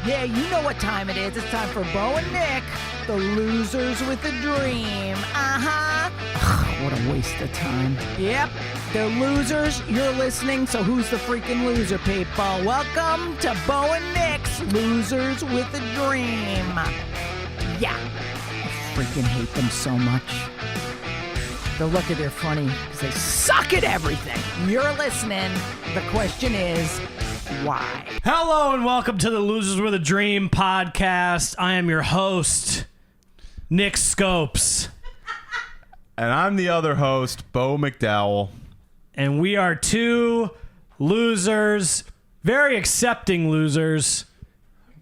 Yeah, you know what time it is. It's time for Beau and Nick, the losers with a dream. What a waste of time. Yep, they're losers. You're listening, so who's the freaking loser, people? Welcome to Beau and Nick's Losers with a Dream. Yeah, I freaking hate them so much. They're lucky they're funny because they suck at everything. You're listening. The question is, why? Hello and welcome to the Losers with a Dream podcast. I am your host, Nick Scopes. And I'm the other host, Beau McDowell. And we are two losers, very accepting losers.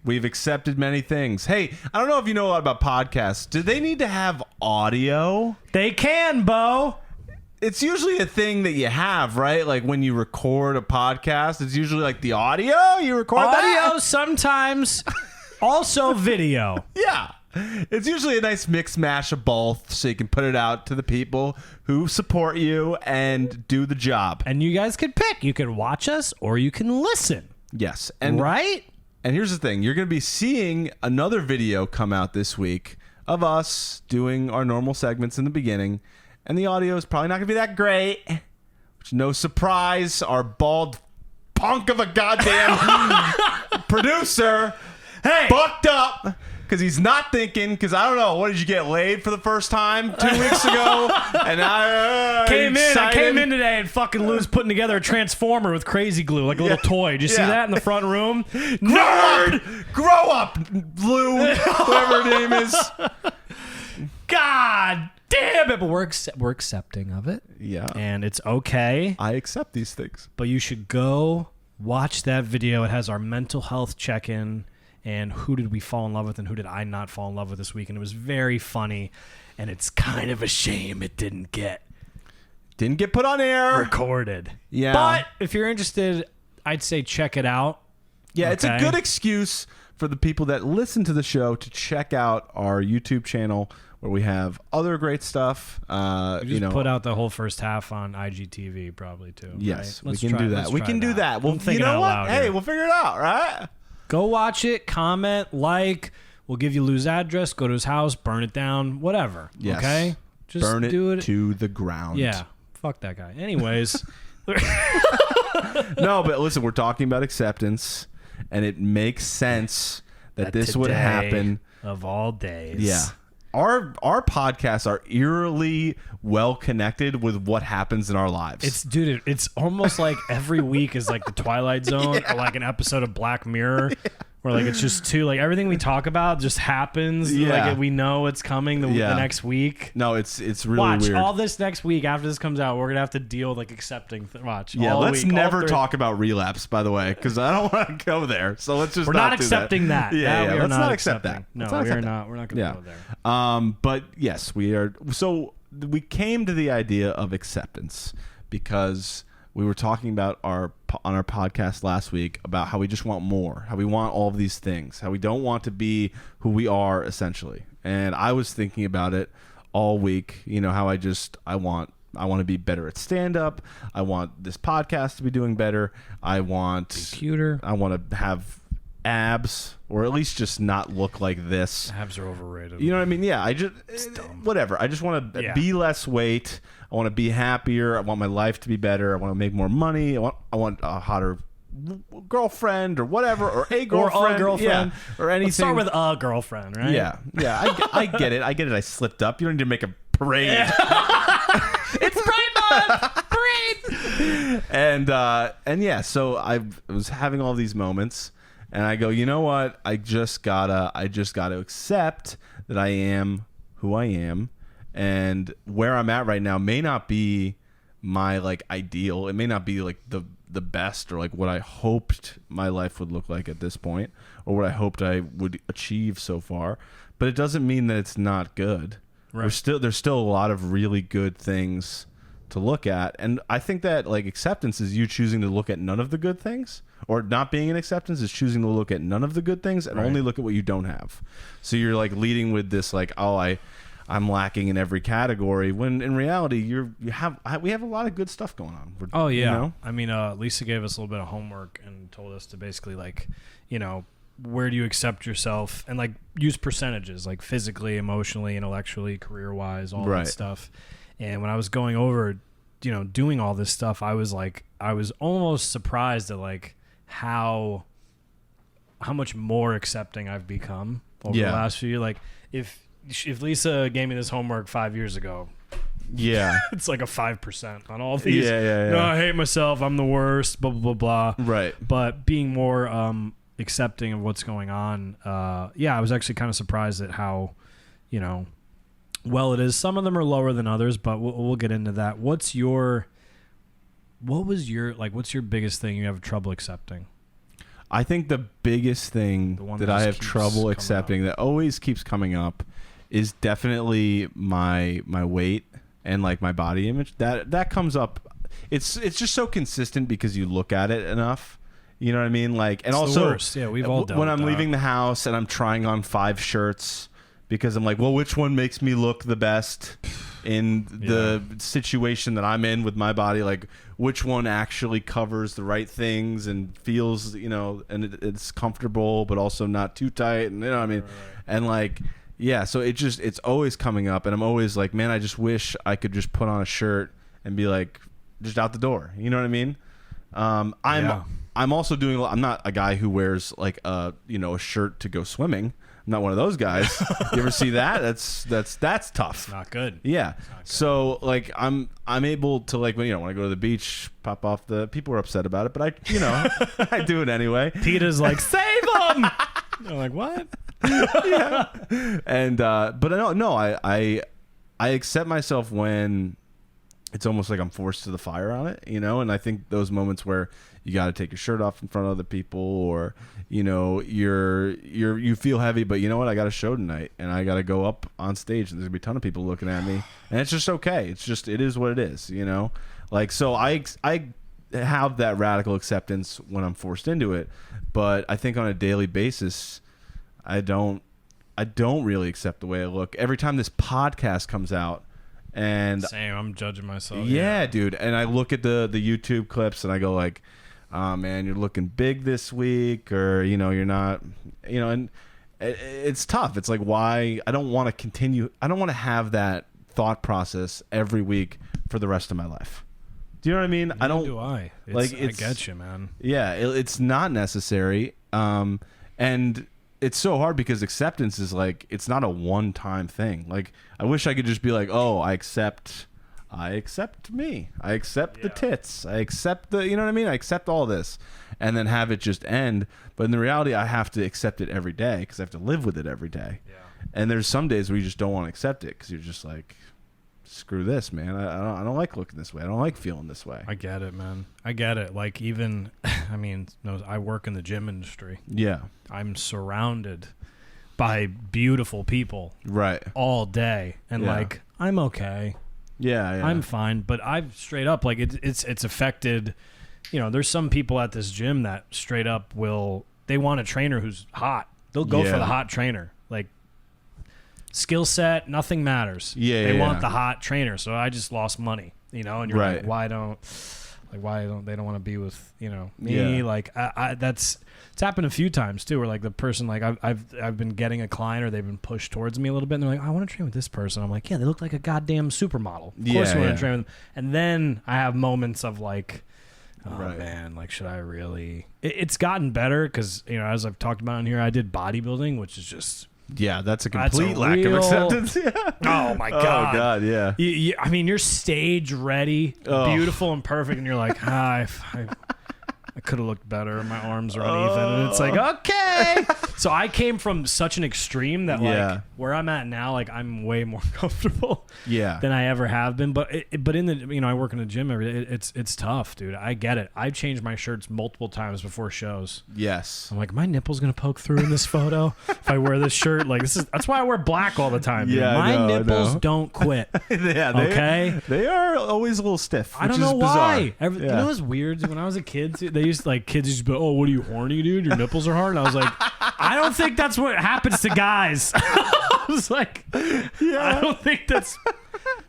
We've accepted many things. Hey, I don't know if you know a lot about podcasts. Do they need to have audio? They can, Beau. It's usually a thing that you have, right? Like when you record a podcast, it's usually like the audio. You record Audio that? sometimes, also video. Yeah. It's usually a nice mix mash of both so you can put it out to the people who support you and do the job. And you guys could pick. You can watch us or you can listen. Yes. And right? And here's the thing. You're going to be seeing another video come out this week of us doing our normal segments in the beginning. And the audio is probably not going to be that great. Which, no surprise, our bald punk of a goddamn producer bucked up because he's not thinking. Because I don't know, what did you get laid for the first time 2 weeks ago? And I came in today and fucking Lou's putting together a transformer with crazy glue, like a little toy. Did you see that in the front room? Grow up, Lou, whatever her name is. God damn it! But we're accepting of it. Yeah. And it's okay. I accept these things. But you should go watch that video. It has our mental health check-in and who did we fall in love with and who did I not fall in love with this week. And it was very funny. And it's kind of a shame it didn't get put on air. Recorded. Yeah. But if you're interested, I'd say check it out. Yeah, It's a good excuse for the people that listen to the show to check out our YouTube channel where we have other great stuff. We just put out the whole first half on IGTV probably too. Yes, right? we can do that. We can do that. Well, you know what? Hey, we'll figure it out, right? Go watch it, comment, like. We'll give you Lou's address. Go to his house, burn it down, whatever. Yes. Okay? Just burn do it to the ground. Yeah. Fuck that guy. Anyways. No, but listen, we're talking about acceptance, and it makes sense that this would happen. Of all days. Yeah. Our podcasts are eerily well connected with what happens in our lives. It's almost like every week is like the Twilight Zone or like an episode of Black Mirror where like it's just too like everything we talk about just happens. Yeah. Like we know it's coming the next week. No, it's really Watch weird. all this next week after this comes out. We're gonna have to deal with like accepting. Watch. Yeah, all let's week, never talk about relapse, by the way, because I don't want to go there. So let's just we're not accepting that. Yeah, let's not accept accepting. that. No, we're not. We're not gonna go there. But yes, we are. So we came to the idea of acceptance because we were talking about on our podcast last week about how we just want more, how we want all of these things, how we don't want to be who we are essentially. And I was thinking about it all week. You know how I want to be better at stand-up. I want this podcast to be doing better. I want to have abs, or at least just not look like this. Abs are overrated. You know what I mean? Yeah, whatever. I just want to be less weight. I want to be happier. I want my life to be better. I want to make more money. I want a hotter girlfriend or whatever, or a girlfriend. Or a girlfriend. Yeah, or anything. Let's start with a girlfriend, right? Yeah. I get it. I slipped up. You don't need to make a parade. It's Pride Month! Parade! And yeah, so I was having all these moments, and I go, you know what? I just gotta accept that I am who I am, and where I'm at right now may not be my like ideal. It may not be like the best or like what I hoped my life would look like at this point, or what I hoped I would achieve so far. But it doesn't mean that it's not good. Right. There's still a lot of really good things to look at, and I think that like acceptance is you choosing to look at none of the good things, or not being in acceptance is choosing to look at none of the good things and only look at what you don't have. So you're like leading with this like, I'm lacking in every category, when in reality we have a lot of good stuff going on. I mean, Lisa gave us a little bit of homework and told us to basically like, where do you accept yourself, and like use percentages, like physically, emotionally, intellectually, career-wise, all that stuff. And when I was going over, doing all this stuff, I was almost surprised at like how much more accepting I've become over the last few years. Like if Lisa gave me this homework 5 years ago, it's like a 5% on all these. No, I hate myself, I'm the worst, blah blah blah blah. Right. But being more accepting of what's going on, I was actually kind of surprised at how, well it is. Some of them are lower than others, but we'll get into that. What's your biggest thing you have trouble accepting? I think the biggest thing that I have trouble accepting that always keeps coming up is definitely my weight and like my body image. That comes up. It's just so consistent because you look at it enough. You know what I mean? Like, and it's also the worst. Yeah, we've all done when I'm leaving the house and I'm trying on 5 shirts because I'm like, well, which one makes me look the best in the situation that I'm in with my body? Like, which one actually covers the right things and feels, and it's comfortable, but also not too tight. And you know what I mean? Right. And like, so it's always coming up. And I'm always like, man, I just wish I could just put on a shirt and be like, just out the door. You know what I mean? I'm also I'm not a guy who wears like a shirt to go swimming. I'm not one of those guys. You ever see that? That's tough. Not good. Yeah. So like I'm able to like when I go to the beach, pop off the people are upset about it, but I I do it anyway. PETA's like, save them. They're like, what? Yeah. And but I accept myself when it's almost like I'm forced to the fire on it, and I think those moments where you got to take your shirt off in front of other people, or you feel heavy, but you know what, I got a show tonight and I got to go up on stage and there's gonna be a ton of people looking at me, and it's just okay. It is what it is, like, so I have that radical acceptance when I'm forced into it, but I think on a daily basis I don't really accept the way I look. Every time this podcast comes out, and same, I'm judging myself. Yeah, dude. And I look at the YouTube clips and I go like, oh man, you're looking big this week, or you're not, and it's tough. It's like, why? I don't want to continue. I don't want to have that thought process every week for the rest of my life. Do you know what I mean? Neither I don't. Do I? I get you, man. Yeah, it's not necessary. And it's so hard because acceptance is like, it's not a one-time thing. Like, I wish I could just be like, oh, I accept me. I accept the tits. I accept the, you know what I mean? I accept all this, and then have it just end. But in the reality, I have to accept it every day because I have to live with it every day. Yeah. And there's some days where you just don't want to accept it because you're just like, screw this, man. I don't like looking this way. I don't like feeling this way. I get it, man. I get it. Like, even, I work in the gym industry. Yeah. I'm surrounded by beautiful people. Right. All day. And like, I'm okay. Yeah. I'm fine. But I've straight up, like, it's affected, there's some people at this gym that straight up they want a trainer who's hot. They'll go for the hot trainer. Like, skill set, nothing matters. They want the hot trainer. So I just lost money, and you're like, why don't they don't want to be with, me? Yeah. Like, it's happened a few times too, where like the person, like I've been getting a client, or they've been pushed towards me a little bit, and they're like, I want to train with this person. I'm like, yeah, they look like a goddamn supermodel. Of course I want to train with them. And then I have moments of like, oh man, like, should I really? It's gotten better because, as I've talked about in here, I did bodybuilding, which is just, that's a complete lack of acceptance. Oh my god. Oh god, yeah. You're stage ready, beautiful and perfect, and you're like, I could have looked better. My arms are uneven, and it's like, okay. So I came from such an extreme that like where I'm at now, like I'm way more comfortable than I ever have been. But in the I work in a gym every day. It's tough, dude. I get it. I've changed my shirts multiple times before shows. Yes. I'm like, my nipple's gonna poke through in this photo if I wear this shirt. Like, that's why I wear black all the time. Dude. Yeah, my nipples don't quit. They are always a little stiff. I don't know why. You know what's weird? When I was a kid, kids used to be, oh, what are you, horny, dude? Your nipples are hard. And I was like, I don't think that's what happens to guys. I was like, I don't think that's.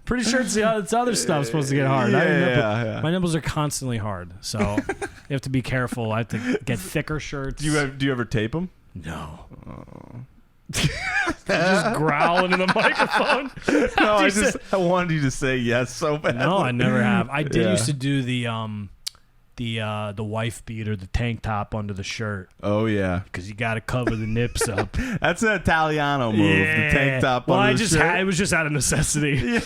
Pretty sure it's other stuff supposed to get hard. My nipples are constantly hard, so you have to be careful. I have to get thicker shirts. Do you ever tape them? No. Just growling in the microphone. No, I wanted you to say yes so bad. No, I never have. I did used to do the wife beater, the tank top under the shirt. Oh yeah, because you got to cover the nips up. That's an Italiano move. Yeah. The tank top under the shirt. It was just out of necessity. Yeah.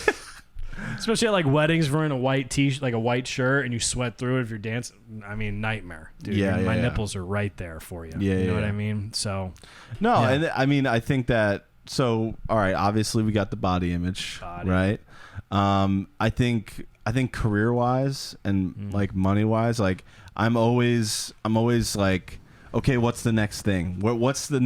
Especially at like weddings, wearing a white t-shirt, like a white shirt, and you sweat through it if you're dancing. I mean, nightmare, dude. Yeah, my nipples are right there for you. Yeah, you know what I mean? So, no, and I mean, I think that. So, all right, obviously we got the body image, right? I think career-wise and like money-wise, like I'm always like, okay, what's the next thing? What's the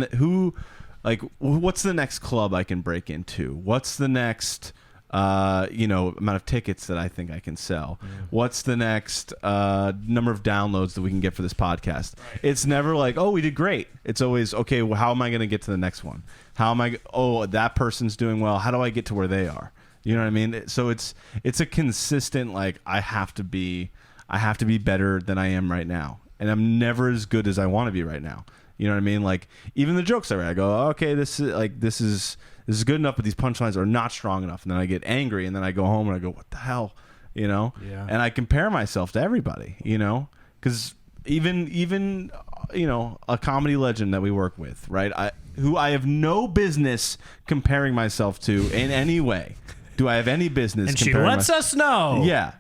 next club I can break into? What's the next amount of tickets that I think I can sell? What's the next number of downloads that we can get for this podcast? Right. It's never like, oh, we did great. It's always, okay, well, how am I going to get to the next one? That person's doing well. How do I get to where they are? You know what I mean? So it's a consistent, like, I have to be better than I am right now. And I'm never as good as I want to be right now. You know what I mean? Like, even the jokes I write, I go, okay, this is good enough, but these punchlines are not strong enough. And then I get angry, and then I go home and I go, what the hell? You know? Yeah. And I compare myself to everybody, you know? Because even a comedy legend that we work with, right? Who I have no business comparing myself to in any way. Do I have any business? And she lets us know. Yeah.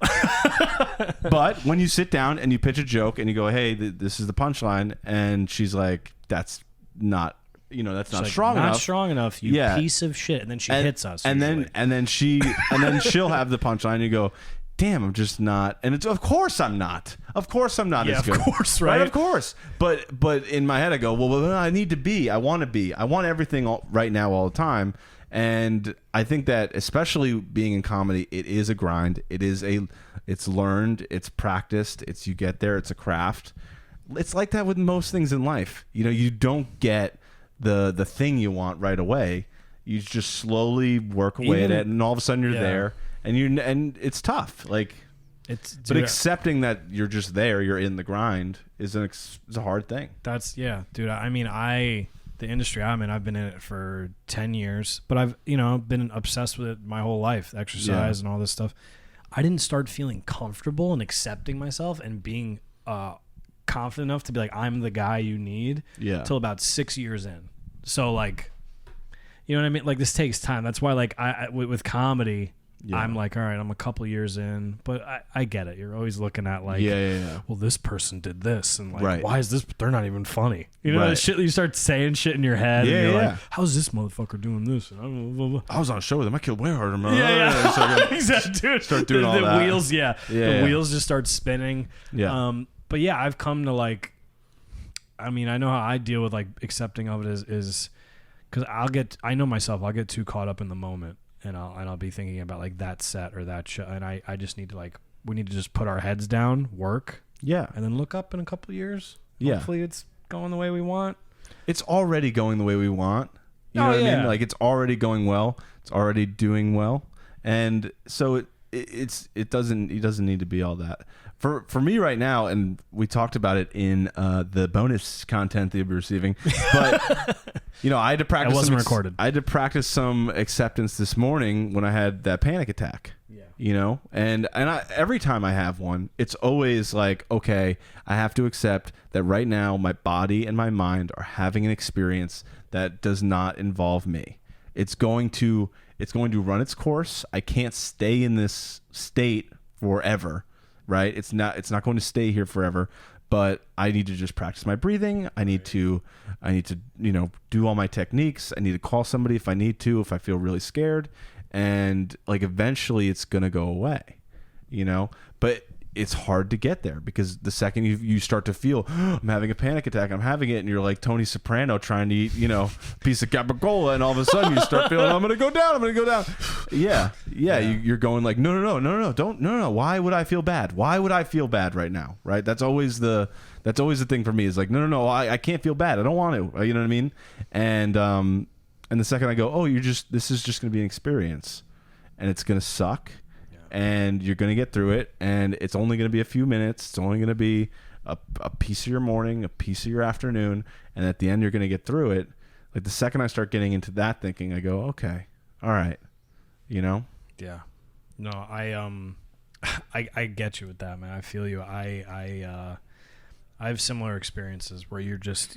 But when you sit down and you pitch a joke and you go, hey, this is the punchline, and she's like, that's not, that's not strong enough. Not strong enough, you piece of shit. And then she hits us. And then she'll have the punchline, and you go, damn, I'm just not. And it's, of course I'm not. Of course I'm not as good. Of course, right? Of course. But in my head I go, well, I need to be. I want to be. I want everything right now all the time. And I think that, especially being in comedy, it is a grind. It's learned, it's practiced, you get there, it's a craft. It's like that with most things in life. You don't get the thing you want right away. You just slowly work away at it, and all of a sudden you're there, and it's tough. Like, but accepting that you're just there, you're in the grind, is a hard thing. Dude. I mean, the industry I'm in, I've been in it for 10 years, but I've been obsessed with it my whole life, exercise and all this stuff. I didn't start feeling comfortable and accepting myself and being confident enough to be like, I'm the guy you need till about 6 years in. So, like, you know what I mean? Like, this takes time. That's why, like, with comedy, I'm like, all right, I'm a couple years in, but I get it. You're always looking at, like, well, this person did this, and like, why is this? They're not even funny. You know, shit. You start saying shit in your head, and you're like, how's this motherfucker doing this? And I was on a show with him. I killed way harder. Exactly, dude. Start doing all that. Wheels, the wheels just start spinning. But yeah, I've come to, like, I mean, I know how I deal with, like, accepting of it is because I know myself. I'll get too caught up in the moment. And I'll be thinking about, like, that set or that show, and I just need to, like, we need to just put our heads down, work, and then look up in a couple of years. Hopefully it's going the way we want. It's already going the way we want. You know what I mean? Like, it's already going well. It's already doing well, and so it doesn't need to be all that. For me right now, and we talked about it in the bonus content that you'll be receiving, but I had to practice. It wasn't recorded. I had to practice some acceptance this morning when I had that panic attack. And every time I have one, it's always like, okay, I have to accept that right now my body and my mind are having an experience that does not involve me. It's going to run its course. I can't stay in this state forever. Right? It's not going to stay here forever, but I need to just practice my breathing. I need to do all my techniques. I need to call somebody if I need to, if I feel really scared, and, like, eventually it's going to go away, but it's hard to get there because the second you start to feel, I'm having a panic attack, I'm having it, and you're like Tony Soprano trying to eat, a piece of capicola, and all of a sudden you start feeling, I'm going to go down. You're going like, no. Why would I feel bad? Why would I feel bad right now? Right? That's always the thing for me, is like, no. I can't feel bad. I don't want to. You know what I mean? And the second I go, this is just going to be an experience, and it's going to suck. And you're going to get through it, and it's only going to be a few minutes. It's only going to be a piece of your morning, a piece of your afternoon, and at the end you're going to get through it. Like the second I start getting into that thinking, I go, okay, all right, you know? Yeah. No, I get you with that, man. I feel you. I have similar experiences where you're just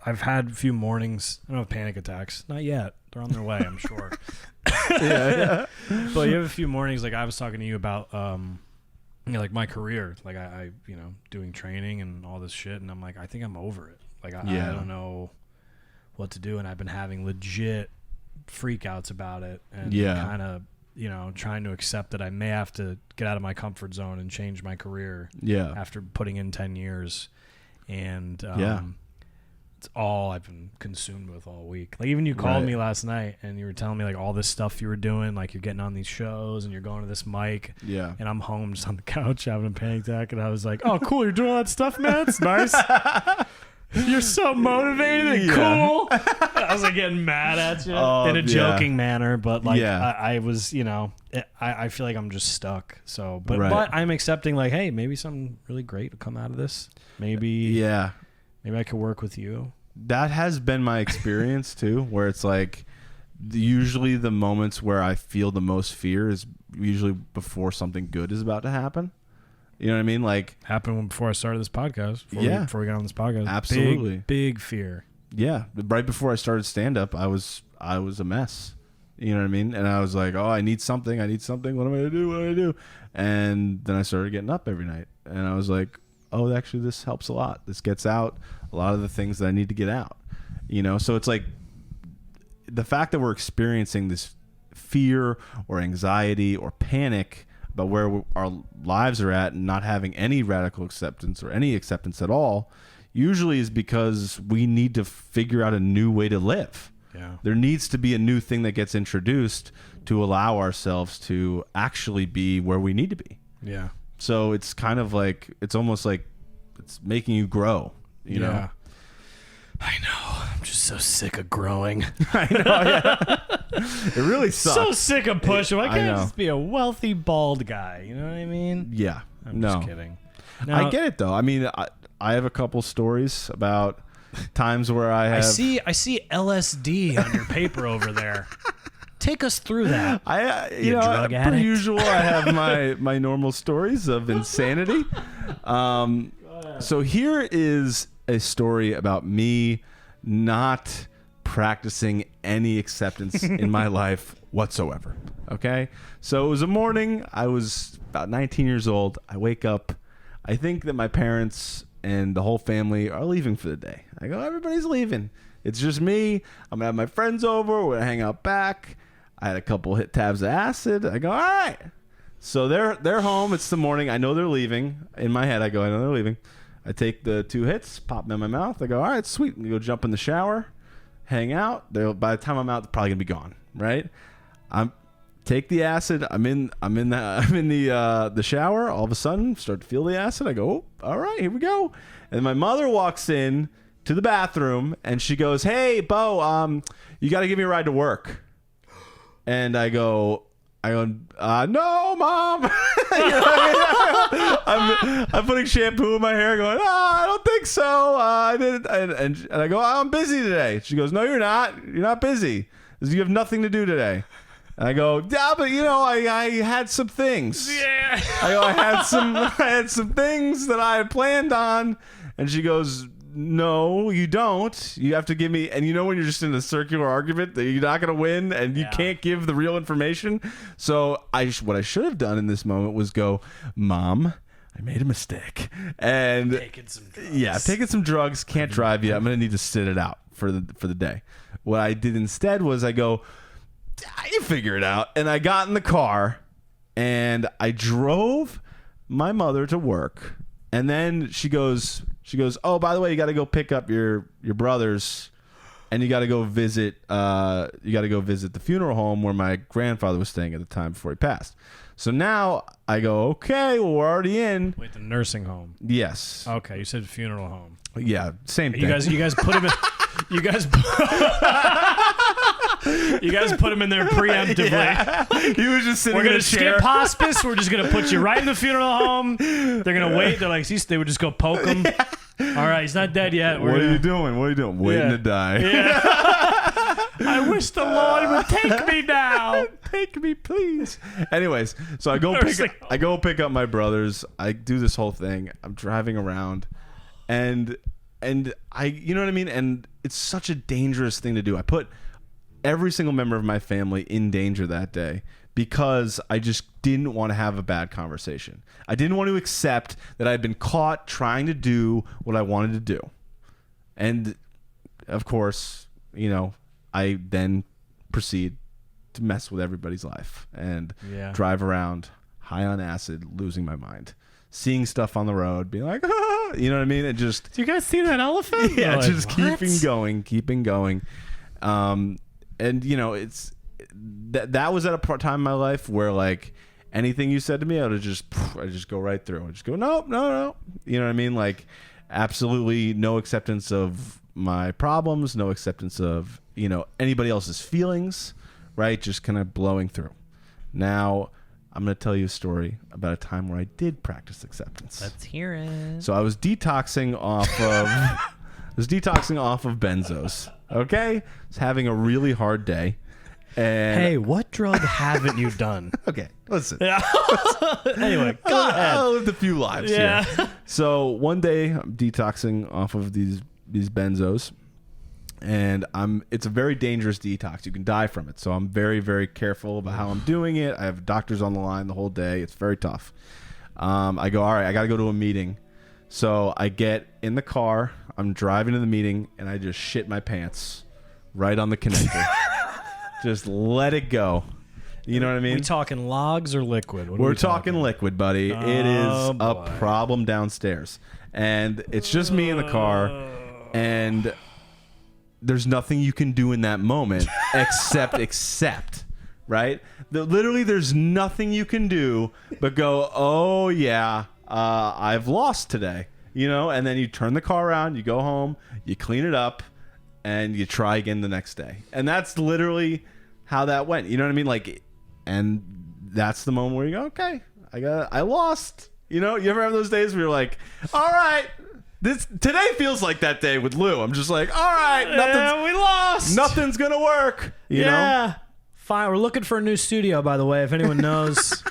I've had a few mornings. I don't have panic attacks, not yet. They're on their way, I'm sure. Yeah. But you have a few mornings, like I was talking to you about, like my career, like I doing training and all this shit, and I'm like, I think I'm over it. Like I don't know what to do, and I've been having legit freakouts about it, and kind of trying to accept that I may have to get out of my comfort zone and change my career. Yeah. After putting in 10 years, and it's all I've been consumed with all week. Like even you called me last night and you were telling me like all this stuff you were doing, like you're getting on these shows and you're going to this mic. Yeah. And I'm home just on the couch having a panic attack, and I was like, oh cool, you're doing all that stuff, man. It's nice. You're so motivated and cool. I was like getting mad at you in a joking manner, but like I was, I feel like I'm just stuck. So, but I'm accepting like, hey, maybe something really great will come out of this. Maybe I could work with you. That has been my experience too, where it's like usually the moments where I feel the most fear is usually before something good is about to happen. You know what I mean? Like happened before I started this podcast. Before we got on this podcast. Absolutely. Big fear. Yeah. Right before I started stand up, I was a mess. You know what I mean? And I was like, oh, I need something. What am I going to do? What am I going to do? And then I started getting up every night. And I was like, oh, actually, this helps a lot. This gets out a lot of the things that I need to get out. So it's like the fact that we're experiencing this fear or anxiety or panic about where our lives are at and not having any radical acceptance or any acceptance at all usually is because we need to figure out a new way to live. Yeah. There needs to be a new thing that gets introduced to allow ourselves to actually be where we need to be. Yeah. So it's kind of like, it's almost like it's making you grow, you know? I know. I'm just so sick of growing. I know, yeah. It really sucks. So sick of pushing. Why can't I just be a wealthy bald guy? You know what I mean? Yeah. I'm just kidding. Now, I get it, though. I mean, I have a couple stories about times where I have... I see LSD on your paper over there. Take us through that. You know, drug addict? per usual, I have my normal stories of insanity. So here is a story about me not practicing any acceptance in my life whatsoever. Okay? So it was a morning. I was about 19 years old. I wake up. I think that my parents and the whole family are leaving for the day. I go, everybody's leaving. It's just me. I'm going to have my friends over. We're going to hang out back. I had a couple hit tabs of acid. I go, all right. So they're home. It's the morning. I know they're leaving. In my head, I go, I know they're leaving. I take the 2 hits, pop them in my mouth. I go, all right, sweet. I'm going to go jump in the shower, hang out. By the time I'm out, they're probably going to be gone, right? Take the acid. I'm in the shower. All of a sudden, start to feel the acid. I go, oh, all right, here we go. And my mother walks in to the bathroom, and she goes, hey, Beau, you got to give me a ride to work. And I go, no, Mom. I'm putting shampoo in my hair, going, I don't think so. I didn't. And I go, I'm busy today. She goes, no, you're not. You're not busy. You have nothing to do today. And I go, yeah, but I had some things. Yeah. I had some things that I had planned on. And she goes, no, you don't. You have to give me, and when you're just in a circular argument that you're not going to win and you can't give the real information. So what I should have done in this moment was go, Mom, I made a mistake. And taking some drugs. Yeah, taking some drugs, can't drive you. I'm going to need to sit it out for the day. What I did instead was I go, you figure it out. And I got in the car and I drove my mother to work. And then she goes, oh, by the way, you got to go pick up your brothers, and you got to go visit the funeral home where my grandfather was staying at the time before he passed. So now I go, okay, well, we're already in. Wait, the nursing home? Yes. Okay, you said funeral home. Yeah, same thing. You guys put him in. You guys. You guys put him in there preemptively. Yeah. He was just sitting We're in gonna a chair. skip hospice. We're just gonna put you right in the funeral home. They're gonna wait. They're like, they would just go poke him. All right, he's not dead yet. What are you doing? Waiting to die. Yeah. I wish the Lord would take me now. Take me, please. Anyways, so I go pick up my brothers. I do this whole thing. I'm driving around, and I, you know what I mean? And it's such a dangerous thing to do. I put every single member of my family in danger that day because I just didn't want to have a bad conversation. I didn't want to accept that I'd been caught trying to do what I wanted to do. And of course, you know, I then proceed to mess with everybody's life and drive around high on acid, losing my mind, seeing stuff on the road, being like, ah, you know what I mean? And just, do you guys see that elephant? yeah, like, just what? keeping going. And you know, it's that was at a time in my life where like anything you said to me, I just go right through. I just go, no. You know what I mean? Like absolutely no acceptance of my problems, no acceptance of, you know, anybody else's feelings, right? Just kind of blowing through. Now, I'm going to tell you a story about a time where I did practice acceptance. Let's hear it. So I was detoxing off of benzos. Okay? I was having a really hard day. And Hey, what drug haven't you done? okay, listen. Yeah. Anyway, go ahead. I lived a few lives Yeah. here. So one day I'm detoxing off of these benzos, and it's a very dangerous detox. You can die from it. So I'm very, very careful about how I'm doing it. I have doctors on the line the whole day. It's very tough. I go, all right, I got to go to a meeting. So I get in the car. I'm driving to the meeting, and I just shit my pants right on the connector. Just let it go. You know what I mean? We talking logs or liquid? What are We're we talking liquid, buddy. It is a problem downstairs. And it's just me in the car, and there's nothing you can do in that moment except accept, right? Literally, there's nothing you can do but go, oh, yeah, I've lost today, you know? And then you turn the car around, you go home, you clean it up, and you try again the next day. And that's literally how that went. You know what I mean? Like, and that's the moment where you go, okay, I lost. You know, you ever have those days where you're like, all right, today feels like that day with Lou. I'm just like, all right, we lost. Nothing's gonna work. You know? Fine. We're looking for a new studio, by the way, if anyone knows.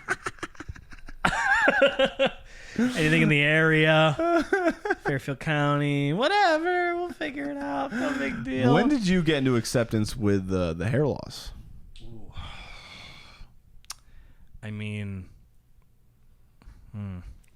Anything in the area, Fairfield County, whatever, we'll figure it out. No big deal. When did you get into acceptance with the hair loss? I mean,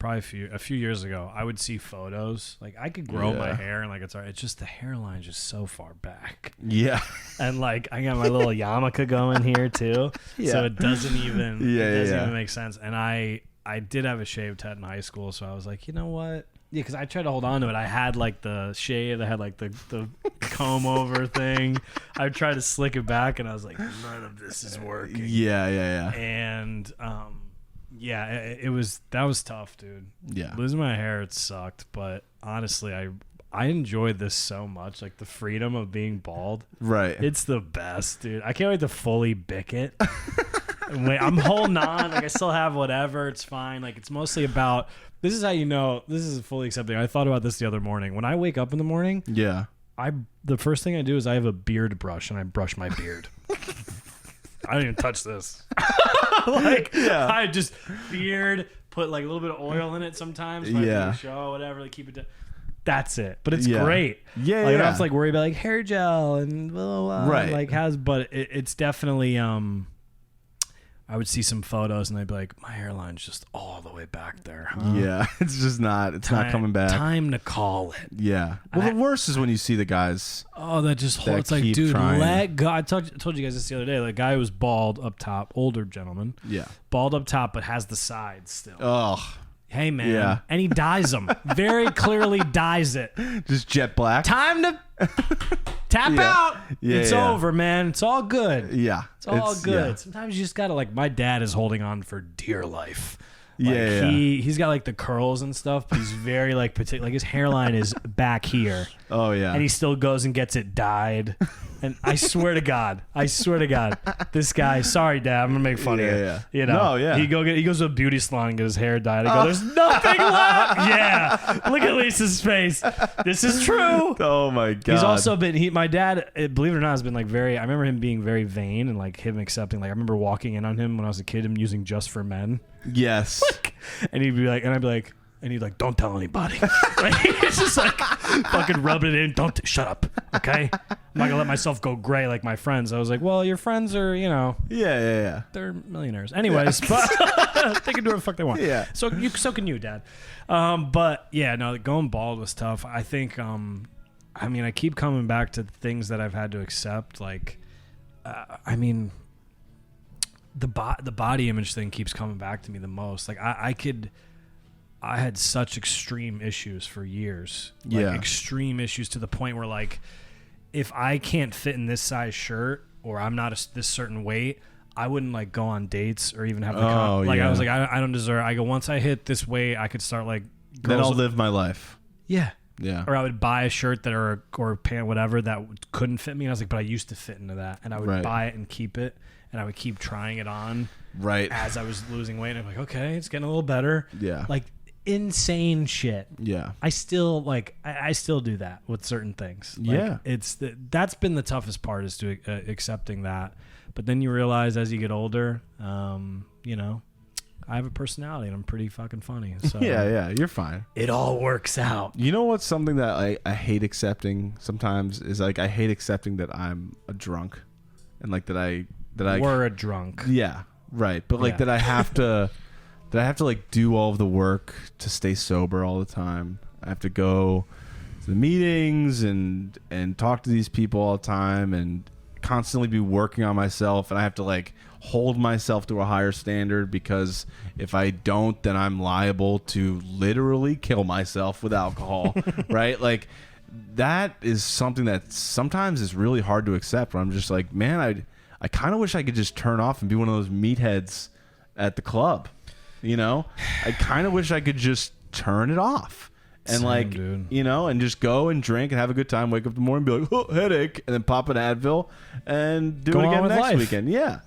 probably a few years ago. I would see photos. Like I could grow my hair and like it's all right. It's just the hairline just so far back. Yeah. And like I got my little yarmulke going here too, so it doesn't even even make sense. And I did have a shaved head in high school, so I was like, you know what? Yeah, because I tried to hold on to it. I had like the shave, I had like the comb over thing. I tried to slick it back, and I was like, none of this is working. Yeah. And that was tough, dude. Yeah. Losing my hair, it sucked, but honestly, I enjoyed this so much, like the freedom of being bald. Right. It's the best, dude. I can't wait to fully bick it. Wait, I'm holding on. Like I still have whatever. It's fine. Like it's mostly about. This is how you know this is fully accepting. I thought about this the other morning. When I wake up in the morning, the first thing I do is I have a beard brush and I brush my beard. I don't even touch this. I just beard, put like a little bit of oil in it sometimes. If I do a show, whatever. Like keep it. That's it. But it's great. I don't have to like worry about like hair gel and blah, blah, blah. Right. But it's definitely I would see some photos and I'd be like, my hairline's just all the way back there. Huh? Yeah, it's just not. It's not coming back. Time to call it. Yeah. Well, the worst is when you see the guys. Oh, that just hold. It's like, dude, let go. I told you guys this the other day. The guy who was bald up top, older gentleman. Yeah. Bald up top, but has the sides still. Oh. Hey, man. Yeah. And he dyes them. Very clearly dyes it. Just jet black. Time to tap out. Yeah, it's over, man. It's all good. Yeah. It's all good. Yeah. Sometimes you just got to, like, my dad is holding on for dear life. Like, he's got, like, the curls and stuff, but he's very, like, particular. Like, his hairline is back here. Oh, yeah. And he still goes and gets it dyed. And I swear to God, this guy, sorry, Dad, I'm going to make fun of you. Yeah. You know, No, yeah. he goes to a beauty salon and get his hair dyed. I go, there's nothing left. Yeah. Look at Lisa's face. This is true. Oh, my God. He's also been, my dad, believe it or not, has been like I remember him being very vain and like him accepting, like I remember walking in on him when I was a kid, him using Just for Men. Yes. And he'd be like, and I'd be like, and he'd like, don't tell anybody. Like, it's just like fucking rubbing it in. Shut up. Okay. I'm not gonna let myself go gray like my friends. I was like, well, your friends are, Yeah. they're millionaires. Anyways, but they can do whatever the fuck they want. Yeah. So can you, Dad. But yeah, no, going bald was tough. I think, I keep coming back to things that I've had to accept. Like, the body image thing keeps coming back to me the most. Like I had such extreme issues for years. Like extreme issues to the point where like if I can't fit in this size shirt or I'm not this certain weight, I wouldn't like go on dates or even have the I was like I don't deserve. I go, once I hit this weight, I could start like then I'll live my life. Yeah. Yeah. Or I would buy a shirt that or pant whatever that couldn't fit me. And I was like, but I used to fit into that, and I would buy it and keep it, and I would keep trying it on. Right. As I was losing weight, and I'm like, okay, it's getting a little better. Yeah. Like insane shit. Yeah. I still I still do that with certain things. Like, yeah. That's been the toughest part, is to accepting that. But then you realize as you get older, I have a personality and I'm pretty fucking funny. So yeah, you're fine. It all works out. You know what's something that I hate accepting sometimes is like I hate accepting that I'm a drunk, and like that we're a drunk. Yeah, right. But like that I have to like do all of the work to stay sober all the time. I have to go to the meetings and talk to these people all the time and constantly be working on myself, and I have to like hold myself to a higher standard, because if I don't, then I'm liable to literally kill myself with alcohol. Right? Like that is something that sometimes is really hard to accept, where I'm just like, man, I kind of wish I could just turn off and be one of those meatheads at the club. I kind of wish I could just turn it off and and just go and drink and have a good time, wake up in the morning, be like, oh, headache, and then pop an Advil and do it again next weekend. Yeah.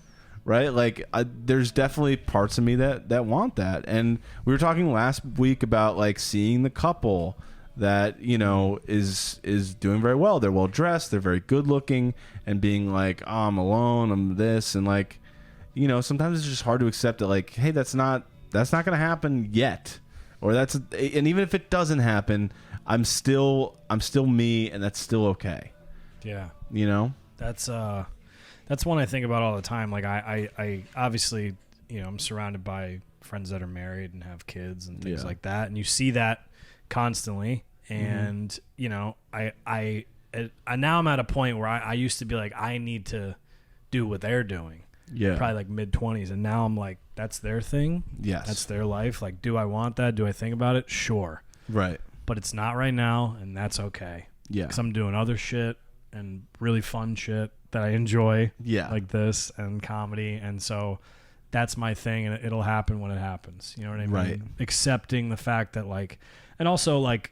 Right? Like there's definitely parts of me that want that. And we were talking last week about like seeing the couple that, is doing very well. They're well dressed, they're very good looking, and being like, oh, I'm alone, I'm this, and like, sometimes it's just hard to accept that like, hey, that's not going to happen yet. Or and even if it doesn't happen, I'm still me, and that's still okay. Yeah. That's one I think about all the time. Like I obviously, I'm surrounded by friends that are married and have kids and things like that, and you see that constantly. And I now I'm at a point where I used to be like, I need to do what they're doing. Yeah. Probably like mid-20s, and now I'm like, that's their thing. Yes. That's their life. Like, do I want that? Do I think about it? Sure. Right. But it's not right now, and that's okay. Yeah. Because I'm doing other shit and really fun shit that I enjoy. Yeah. Like this and comedy, and so that's my thing, and it'll happen when it happens. You know what I mean? Right. Accepting the fact that like, and also like,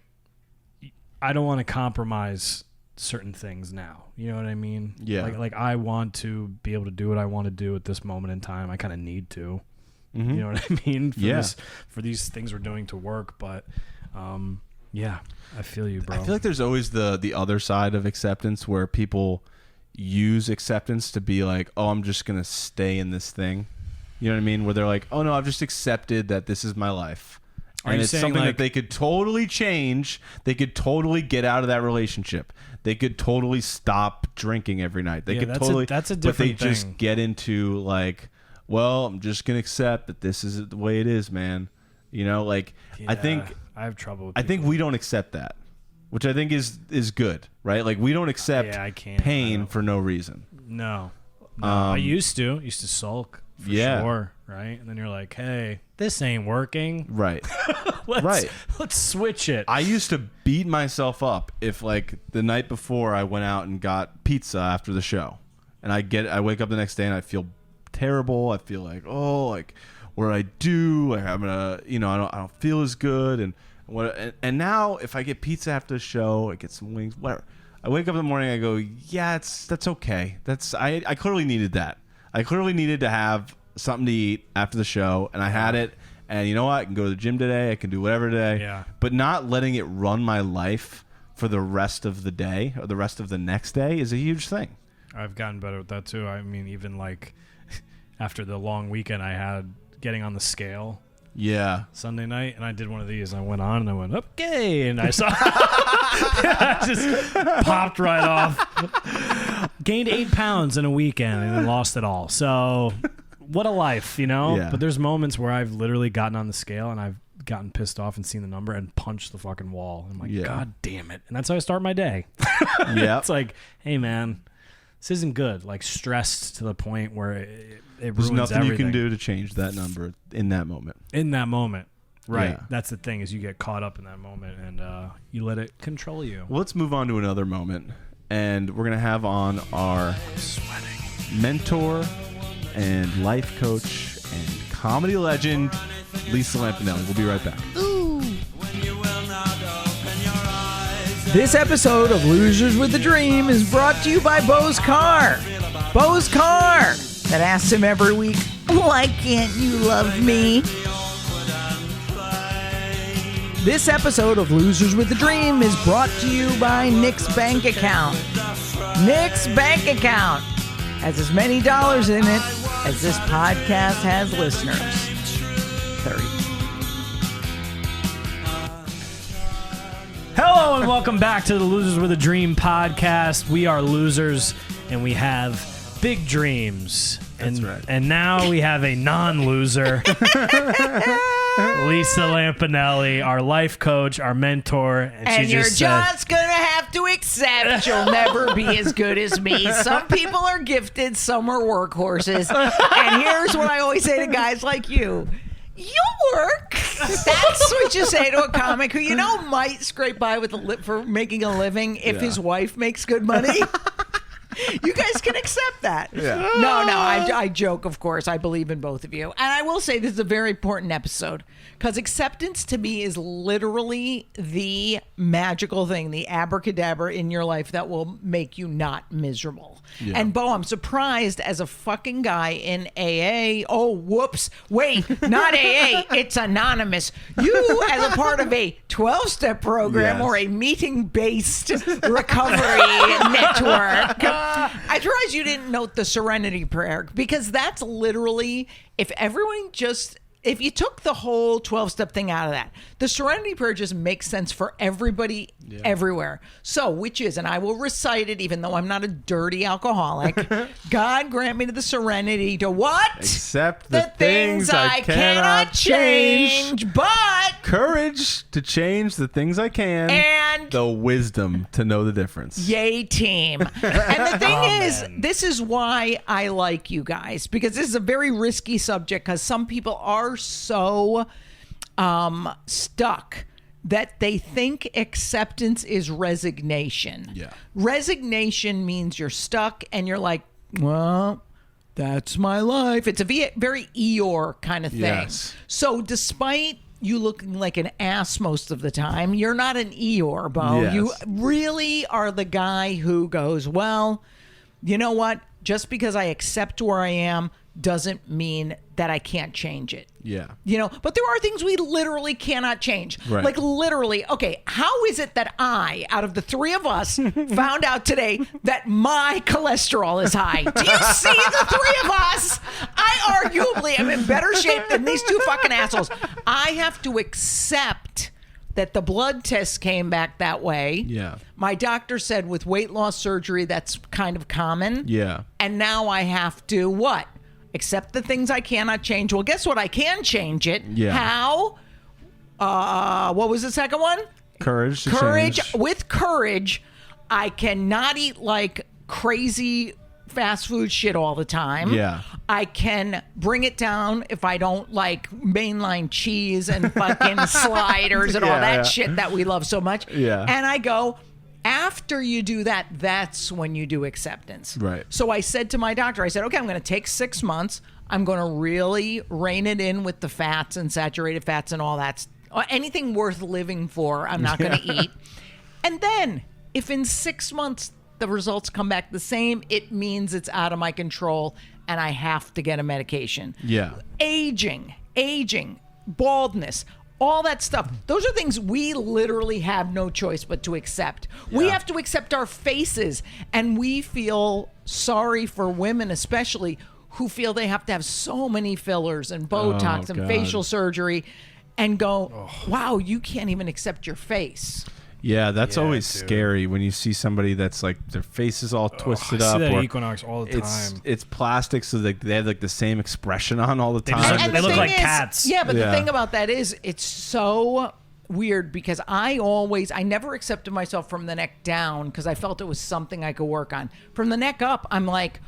I don't want to compromise certain things now. You know what I mean? Yeah. Like I want to be able to do what I want to do at this moment in time. I kind of need to. Mm-hmm. You know what I mean? For these things we're doing to work. But yeah, I feel you, bro. I feel like there's always the other side of acceptance, where people use acceptance to be like, oh, I'm just going to stay in this thing. You know what I mean? Where they're like, oh no, I've just accepted that this is my life. And it's something like, that they could totally change. They could totally get out of that relationship. They could totally stop drinking every night. They could totally. That's a different thing. But they just get into like, well, I'm just gonna accept that this is the way it is, man. Like I think I have trouble with I think we don't accept that, which I think is good, right? Like we don't accept pain for no reason. No. I used to sulk. For sure, right? And then you're like, hey, this ain't working. Right. Let's switch it. I used to beat myself up if like the night before I went out and got pizza after the show, and I wake up the next day and I feel terrible. I feel like, oh, like what did I do? Like I'm gonna, I don't feel as good. And And now if I get pizza after the show, I get some wings, whatever. I wake up in the morning, I go, yeah, that's okay. I clearly needed that. I clearly needed to have something to eat after the show, and I had it. And you know what? I can go to the gym today. I can do whatever today. Yeah. But not letting it run my life for the rest of the day or the rest of the next day is a huge thing. I've gotten better at that too. I mean, even like after the long weekend I had getting on the scale. Yeah. Sunday night, and I did one of these. I went on and I went, okay, and I saw I just popped right off. Gained 8 pounds in a weekend and then lost it all. So what a life, you know? Yeah. But there's moments where I've literally gotten on the scale and I've gotten pissed off and seen the number and punched the fucking wall. I'm like, God damn it. And that's how I start my day. Yeah. It's like, hey man, this isn't good. Like stressed to the point where it There's ruins nothing everything. you can do to change that number in that moment. In that moment. Right. Yeah. That's the thing, is you get caught up in that moment and you let it control you. Well, let's move on to another moment. And we're going to have on our mentor and life coach and comedy legend, Lisa Lampanelli. We'll be right back. This episode of Losers with a Dream is brought to you by Beau's car. Beau's car that asks him every week, why can't you love me? This episode of Losers with a Dream is brought to you by Nick's Bank Account. Nick's Bank Account has as many dollars in it as this podcast has listeners. 30. Hello and welcome back to the Losers with a Dream podcast. We are losers and we have big dreams. That's right. And now we have a non-loser, Lisa Lampanelli, our life coach, our mentor. And she you're just said, just going to have to accept you'll never be as good as me. Some people are gifted, some are workhorses. And here's what I always say to guys like you. You'll work. That's what you say to a comic who might scrape by with for making a living if his wife makes good money. You guys can accept that. Yeah. No, I joke, of course. I believe in both of you. And I will say this is a very important episode because acceptance to me is literally the magical thing, the abracadabra in your life that will make you not miserable. Yeah. And Beau, I'm surprised as a fucking guy in AA. Oh, whoops. Wait, not AA. It's anonymous. You, as a part of a 12-step program or a meeting-based recovery network, I realize you didn't note the Serenity Prayer because that's literally, if you took the whole 12-step thing out of that, the Serenity Prayer just makes sense for everybody everywhere. So, which is, and I will recite it even though I'm not a dirty alcoholic, God grant me the serenity to what? Accept the things I cannot change, but courage to change the things I can, and the wisdom to know the difference. Yay, team. And the thing is, this is why I like you guys, because this is a very risky subject because some people are so stuck that they think acceptance is resignation. Yeah. Resignation means you're stuck and you're like, well, that's my life. It's a very Eeyore kind of thing. Yes. So despite you looking like an ass most of the time, you're not an Eeyore, Beau. Yes. You really are the guy who goes, well, you know what? Just because I accept where I am doesn't mean that I can't change it. Yeah. But there are things we literally cannot change. Right. Like literally, okay, how is it that I, out of the three of us, found out today that my cholesterol is high? Do you see the three of us? I arguably am in better shape than these two fucking assholes. I have to accept that the blood test came back that way. Yeah. My doctor said with weight loss surgery, that's kind of common. Yeah. And now I have to what? Accept the things I cannot change. Well, guess what? I can change it. Yeah. How? What was the second one? Courage to Courage. change. With courage, I cannot eat like crazy fast food shit all the time. Yeah. I can bring it down if I don't like mainline cheese and fucking sliders and all that shit that we love so much. Yeah. And I go, after you do that, that's when you do acceptance. Right. So I said to my doctor, I said, okay, I'm going to take 6 months. I'm going to really rein it in with the fats and saturated fats and all that Or anything worth living for, I'm not going to eat. And then, if in 6 months the results come back the same, it means it's out of my control and I have to get a medication. Yeah. Aging, baldness, all that stuff. Those are things we literally have no choice but to accept. Yeah. We have to accept our faces, and we feel sorry for women especially who feel they have to have so many fillers and Botox and facial surgery and go, wow, you can't even accept your face. Yeah, that's always scary when you see somebody that's like their face is all twisted up. I see that or at Equinox all the time. It's plastic, so they have like the same expression on all the time. They look like cats. Yeah, but the thing about that is it's so weird because I never accepted myself from the neck down because I felt it was something I could work on. From the neck up, I'm like,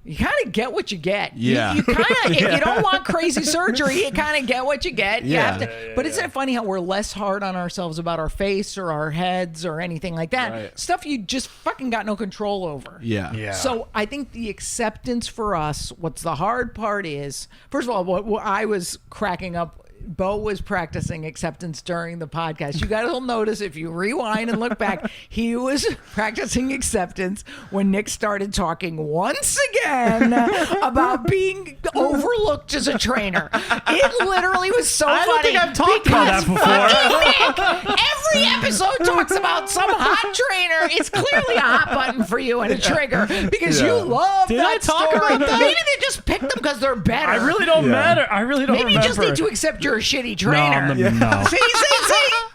you kind of get what you get. Yeah. You kind of, if you don't want crazy surgery, you kind of get what you get. You have to, but isn't it funny how we're less hard on ourselves about our face or our heads or anything like that? Right. Stuff you just fucking got no control over. Yeah. So I think the acceptance for us, what's the hard part is, first of all, what I was cracking up, Beau was practicing acceptance during the podcast. You guys will notice if you rewind and look back, he was practicing acceptance when Nick started talking once again about being overlooked as a trainer. It literally was so funny. I don't think I've talked about that before. Nick, every episode talks about some hot trainer. It's clearly a hot button for you and a trigger because you love Did that I talk story. about that? Maybe they just picked them because they're better. I really don't matter. I really don't Maybe remember. you just need to accept you're a shitty trainer. No. See?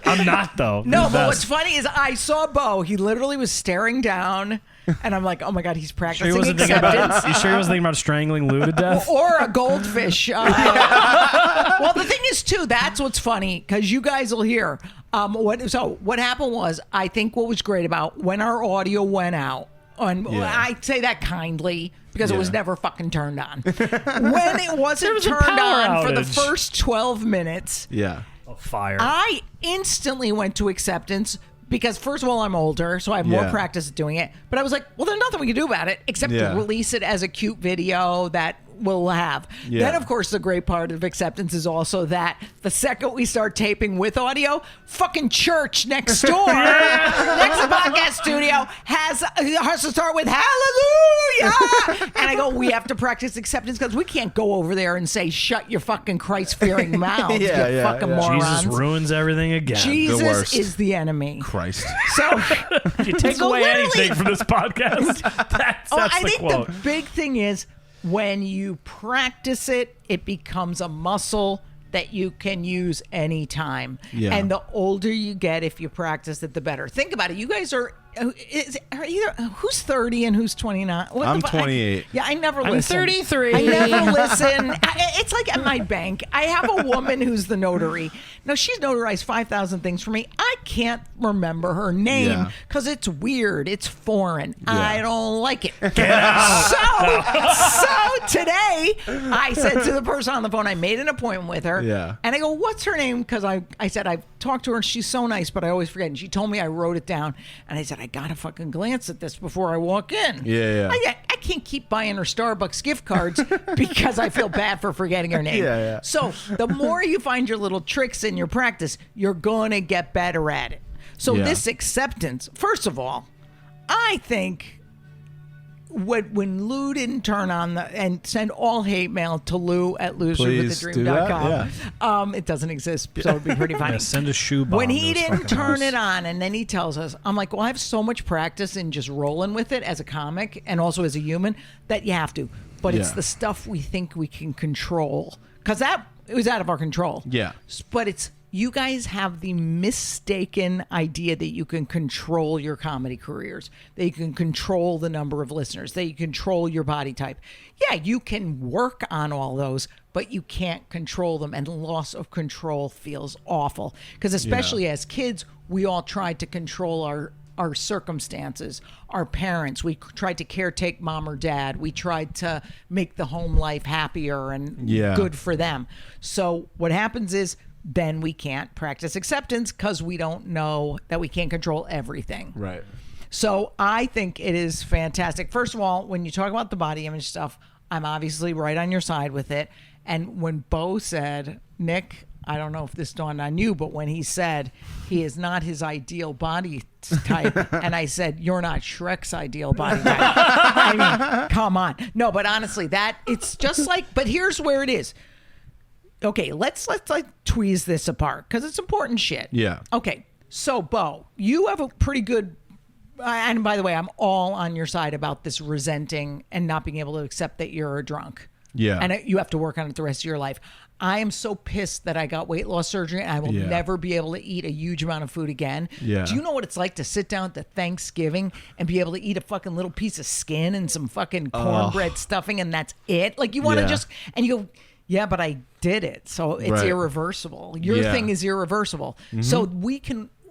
I'm not, though. No, but what's funny is I saw Beau. He literally was staring down, and I'm like, oh my God, he's practicing acceptance. You sure he wasn't thinking about strangling Lou to death? Or a goldfish. Well, the thing is, too, that's what's funny, because you guys will hear. What happened was, I think what was great about when our audio went out, and I say that kindly, because it was never fucking turned on. When it wasn't turned on for the first 12 minutes, fire. I instantly went to acceptance because, first of all, I'm older, so I have more practice at doing it. But I was like, well, there's nothing we can do about it except to release it as a cute video that we'll have. Then, of course, the great part of acceptance is also that the second we start taping with audio, fucking church next door, next to podcast studio, has to start with hallelujah. And I go, we have to practice acceptance because we can't go over there and say, shut your fucking Christ-fearing mouths, you fucking morons. Jesus ruins everything again. Jesus is the enemy. Christ. So if you take away anything from this podcast, that's I the think quote. the big thing is, when you practice it, it becomes a muscle that you can use anytime. Yeah. And the older you get, if you practice it, the better. Think about it. You guys are who's 30 and who's 29? I'm 28. I never listen. I'm 33. I never listen. It's like at my bank. I have a woman who's the notary. Now, she's notarized 5,000 things for me. I can't remember her name because it's weird. It's foreign. I don't like it. Get out. So today, I said to the person on the phone, I made an appointment with her. Yeah. And I go, what's her name? Because I said, I've talked to her and she's so nice, but I always forget. And she told me, I wrote it down. And I said, I gotta fucking glance at this before I walk in. I can't keep buying her Starbucks gift cards because I feel bad for forgetting her name. So the more you find your little tricks in your practice, you're gonna get better at it. So this acceptance, first of all, I think when Lou didn't turn on and send all hate mail to Lou at loserswiththedream.com. It doesn't exist, so it'd be pretty funny. Send a shoe bomb. When he didn't turn it on and then he tells us, I'm like, well, I have so much practice in just rolling with it as a comic and also as a human that you have to. But it's the stuff we think we can control. Because it was out of our control. Yeah. But it's, you guys have the mistaken idea that you can control your comedy careers, that you can control the number of listeners, that you control your body type. Yeah, you can work on all those, but you can't control them. And loss of control feels awful. Because especially as kids, we all tried to control our circumstances, our parents. We tried to caretake mom or dad. We tried to make the home life happier and good for them. So what happens is, then we can't practice acceptance because we don't know that we can't control everything. Right. So I think it is fantastic. First of all, when you talk about the body image stuff, I'm obviously right on your side with it. And when Beau said, Nick, I don't know if this dawned on you, but when he said he is not his ideal body type, and I said, you're not Shrek's ideal body type. I mean, come on. No, but honestly, it's just like, but here's where it is. Okay, let's like tweeze this apart because it's important shit. Yeah. Okay, so Beau, you have a pretty good, and by the way, I'm all on your side about this resenting and not being able to accept that you're a drunk. Yeah. And you have to work on it the rest of your life. I am so pissed that I got weight loss surgery and I will never be able to eat a huge amount of food again. Yeah. Do you know what it's like to sit down at the Thanksgiving and be able to eat a fucking little piece of skin and some fucking cornbread stuffing and that's it? Like you want to just, and you go, yeah, but I did it. So it's irreversible. Your thing is irreversible. Mm-hmm. So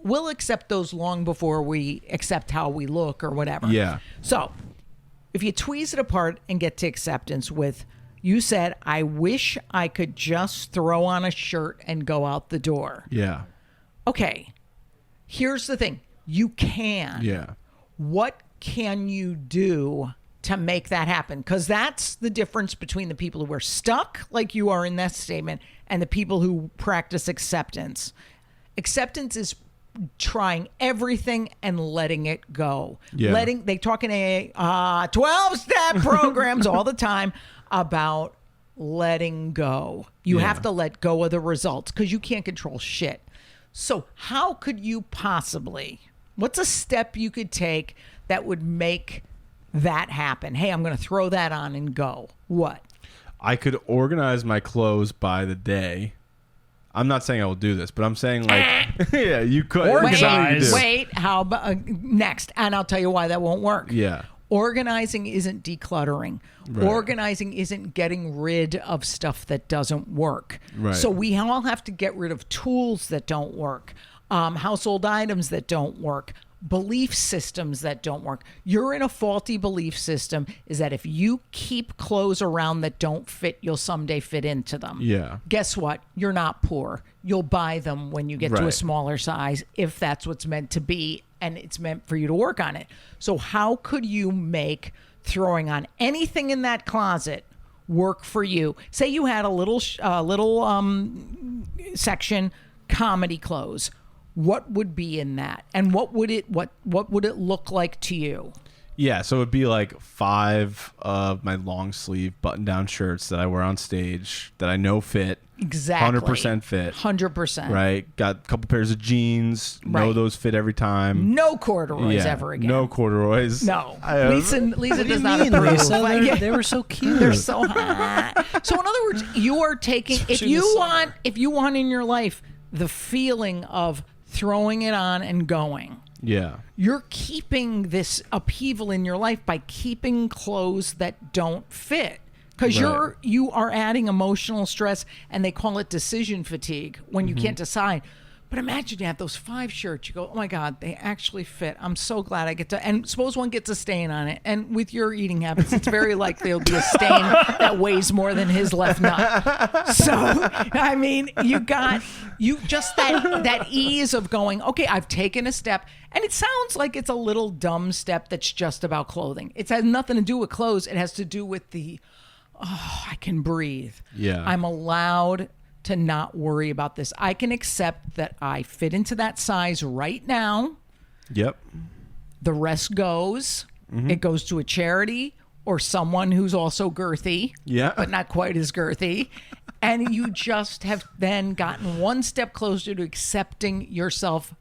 we'll accept those long before we accept how we look or whatever. Yeah. So if you tweeze it apart and get to acceptance with, you said, I wish I could just throw on a shirt and go out the door. Yeah. Okay. Here's the thing. You can. Yeah. What can you do to make that happen? Because that's the difference between the people who are stuck, like you are in that statement, and the people who practice acceptance. Acceptance is trying everything and letting it go. Yeah. They talk in 12-step programs all the time about letting go. You have to let go of the results because you can't control shit. So how could you possibly, what's a step you could take that would make that happen? Hey, I'm going to throw that on and go. What? I could organize my clothes by the day. I'm not saying I will do this, but I'm saying like, yeah, you could. Wait, how about next? And I'll tell you why that won't work. Yeah. Organizing isn't decluttering. Right. Organizing isn't getting rid of stuff that doesn't work. Right. So we all have to get rid of tools that don't work, household items that don't work, belief systems that don't work. You're in a faulty belief system is that if you keep clothes around that don't fit, you'll someday fit into them. Yeah. Guess what? You're not poor. You'll buy them when you get to a smaller size if that's what's meant to be and it's meant for you to work on it. So how could you make throwing on anything in that closet work for you? Say you had a little section comedy clothes. What would be in that, and what would it look like to you? Yeah, so it'd be like 5 of my long sleeve button down shirts that I wear on stage that I know fit. Exactly. 100% fit. 100%. Right. Got a couple pairs of jeans. Know those fit every time. No corduroys ever again. No corduroys. No. Lisa does not approve. Lisa? They were so cute. They're so hot. So in other words, you are taking if you want in your life the feeling of throwing it on and going. Yeah. You're keeping this upheaval in your life by keeping clothes that don't fit. Because you are adding emotional stress, and they call it decision fatigue when you can't decide. But imagine you have those 5 shirts. You go, oh my God, they actually fit. I'm so glad I get to. And suppose one gets a stain on it. And with your eating habits, it's very likely there'll be a stain that weighs more than his left nut. So, I mean, you just that ease of going, okay, I've taken a step. And it sounds like it's a little dumb step that's just about clothing. It has nothing to do with clothes. It has to do with I can breathe. Yeah. I'm allowed to not worry about this. I can accept that I fit into that size right now. Yep. The rest goes. It goes to a charity or someone who's also girthy, but not quite as girthy. And you just have then gotten one step closer to accepting yourself